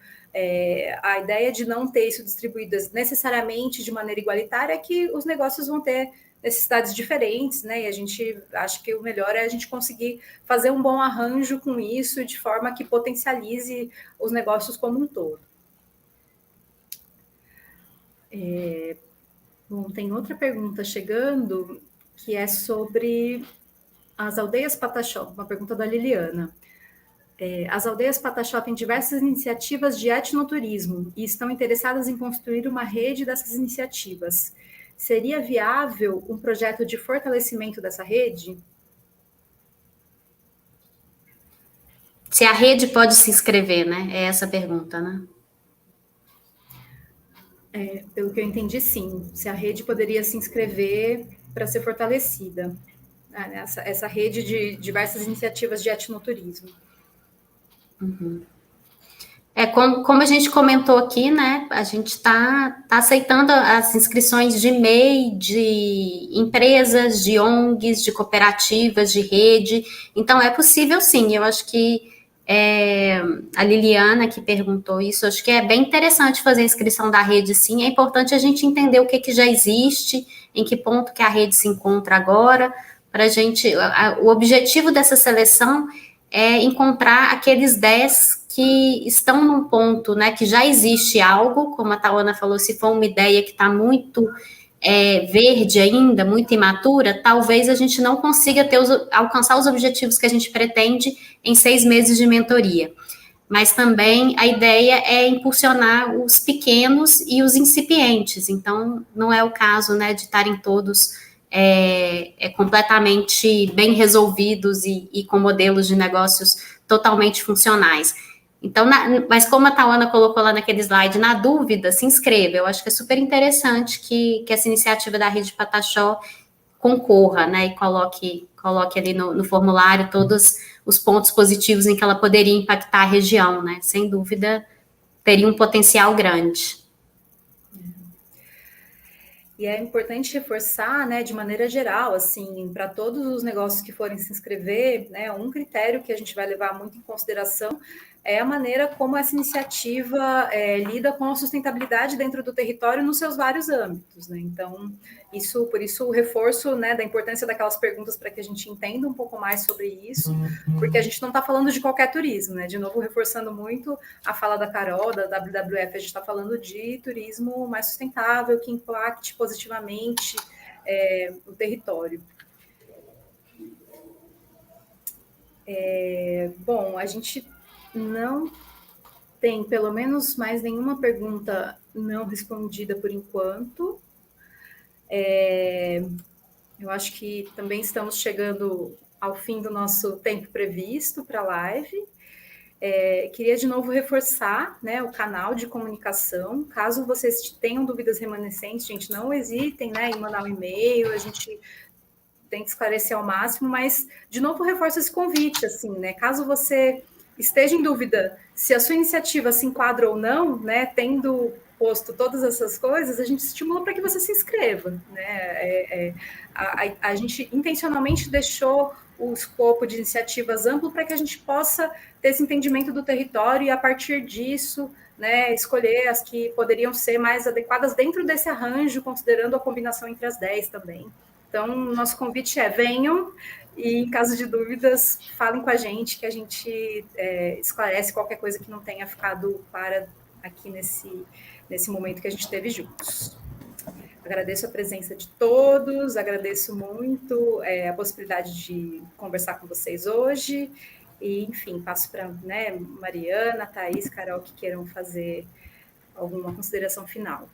a ideia de não ter isso distribuído necessariamente de maneira igualitária é que os negócios vão ter necessidades diferentes, né? E a gente acha que o melhor é a gente conseguir fazer um bom arranjo com isso, de forma que potencialize os negócios como um todo. Bom, tem outra pergunta chegando, que é sobre as aldeias Pataxó, uma pergunta da Liliana. As aldeias Pataxó têm diversas iniciativas de etnoturismo e estão interessadas em construir uma rede dessas iniciativas. Seria viável um projeto de fortalecimento dessa rede? Se a rede pode se inscrever, né? É essa a pergunta, né? Pelo que eu entendi, sim. Se a rede poderia se inscrever para ser fortalecida. Essa rede de diversas iniciativas de etnoturismo. Uhum. Como a gente comentou aqui, né, a gente está aceitando as inscrições de MEI, de empresas, de ONGs, de cooperativas, de rede, então é possível sim, eu acho que a Liliana que perguntou isso, acho que é bem interessante fazer a inscrição da rede sim, é importante a gente entender o que já existe, em que ponto que a rede se encontra agora, para a gente, o objetivo dessa seleção é encontrar aqueles 10 que estão num ponto, né, que já existe algo, como a Tauana falou, se for uma ideia que está muito verde ainda, muito imatura, talvez a gente não consiga alcançar os objetivos que a gente pretende em 6 meses de mentoria. Mas também a ideia é impulsionar os pequenos e os incipientes, então não é o caso, né, de estarem todos completamente bem resolvidos e com modelos de negócios totalmente funcionais. Então, mas como a Tauana colocou lá naquele slide, na dúvida, se inscreva. Eu acho que é super interessante que essa iniciativa da Rede Pataxó concorra, né, e coloque ali no formulário todos os pontos positivos em que ela poderia impactar a região, né, sem dúvida, teria um potencial grande. E é importante reforçar, né, de maneira geral, assim, para todos os negócios que forem se inscrever, né, um critério que a gente vai levar muito em consideração é a maneira como essa iniciativa lida com a sustentabilidade dentro do território nos seus vários âmbitos, né? Então, por isso o reforço, né, da importância daquelas perguntas para que a gente entenda um pouco mais sobre isso, porque a gente não está falando de qualquer turismo, né? De novo, reforçando muito a fala da Carol, da WWF, a gente está falando de turismo mais sustentável, que impacte positivamente o território. Bom, a gente não tem, pelo menos, mais nenhuma pergunta não respondida por enquanto. Eu acho que também estamos chegando ao fim do nosso tempo previsto para a live. Queria de novo reforçar, né, o canal de comunicação. Caso vocês tenham dúvidas remanescentes, gente, não hesitem, né, em mandar um e-mail, a gente tem que esclarecer ao máximo, mas, de novo, reforço esse convite, assim, né, caso você esteja em dúvida se a sua iniciativa se enquadra ou não, né, tendo posto todas essas coisas, a gente estimula para que você se inscreva, né, a gente intencionalmente deixou o escopo de iniciativas amplo para que a gente possa ter esse entendimento do território e, a partir disso, né, escolher as que poderiam ser mais adequadas dentro desse arranjo, considerando a combinação entre as 10 também. Então, nosso convite venham, e em caso de dúvidas, falem com a gente, que a gente esclarece qualquer coisa que não tenha ficado clara aqui nesse momento que a gente teve juntos. Agradeço a presença de todos, agradeço muito a possibilidade de conversar com vocês hoje, e, enfim, passo para, né, Mariana, Thaís, Carol, que queiram fazer alguma consideração final.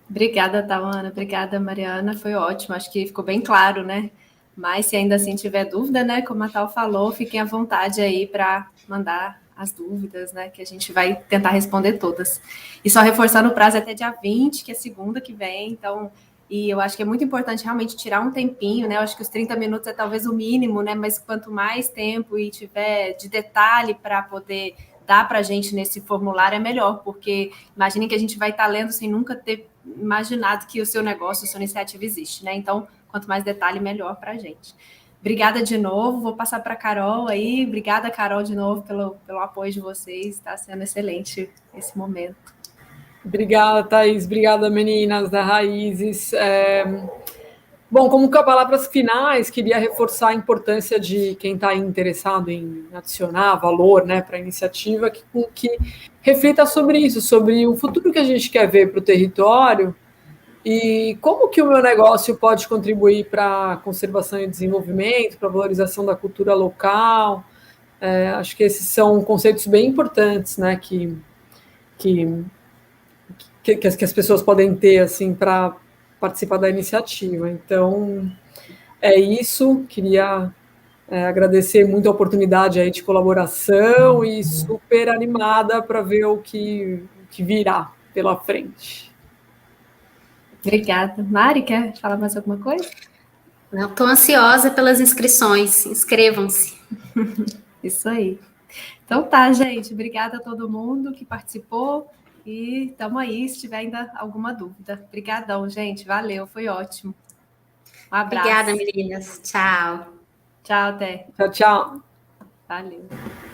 Obrigada, Tauana. Obrigada, Mariana. Foi ótimo. Acho que ficou bem claro, né? Mas se ainda assim tiver dúvida, né? Como a Tal falou, fiquem à vontade aí para mandar as dúvidas, né? Que a gente vai tentar responder todas. E só reforçando o prazo até dia 20, que é segunda que vem. Então, e eu acho que é muito importante realmente tirar um tempinho, né? Eu acho que os 30 minutos é talvez o mínimo, né? Mas quanto mais tempo e tiver de detalhe para poder dar para a gente nesse formulário, é melhor, porque imaginem que a gente vai estar lendo sem nunca ter imaginado que o seu negócio, a sua iniciativa existe, né? Então, quanto mais detalhe, melhor para a gente. Obrigada de novo, vou passar para a Carol aí. Obrigada, Carol, de novo pelo apoio de vocês, está sendo excelente esse momento. Obrigada, Thaís, obrigada, meninas da Raízes. Bom, como palavras finais, queria reforçar a importância de quem está interessado em adicionar valor, né, para a iniciativa, que reflita sobre isso, sobre o futuro que a gente quer ver para o território e como que o meu negócio pode contribuir para a conservação e desenvolvimento, para a valorização da cultura local. Acho que esses são conceitos bem importantes, né, que as pessoas podem ter assim, para participar da iniciativa. Então, é isso. Queria agradecer muito a oportunidade aí de colaboração e super animada para ver o que virá pela frente. Obrigada. Mari, quer falar mais alguma coisa? Eu estou ansiosa pelas inscrições. Inscrevam-se. Isso aí. Então tá, gente. Obrigada a todo mundo que participou. E estamos aí, se tiver ainda alguma dúvida. Obrigadão, gente. Valeu, foi ótimo. Um abraço. Obrigada, meninas. Tchau. Tchau, até. Tchau, tchau. Valeu.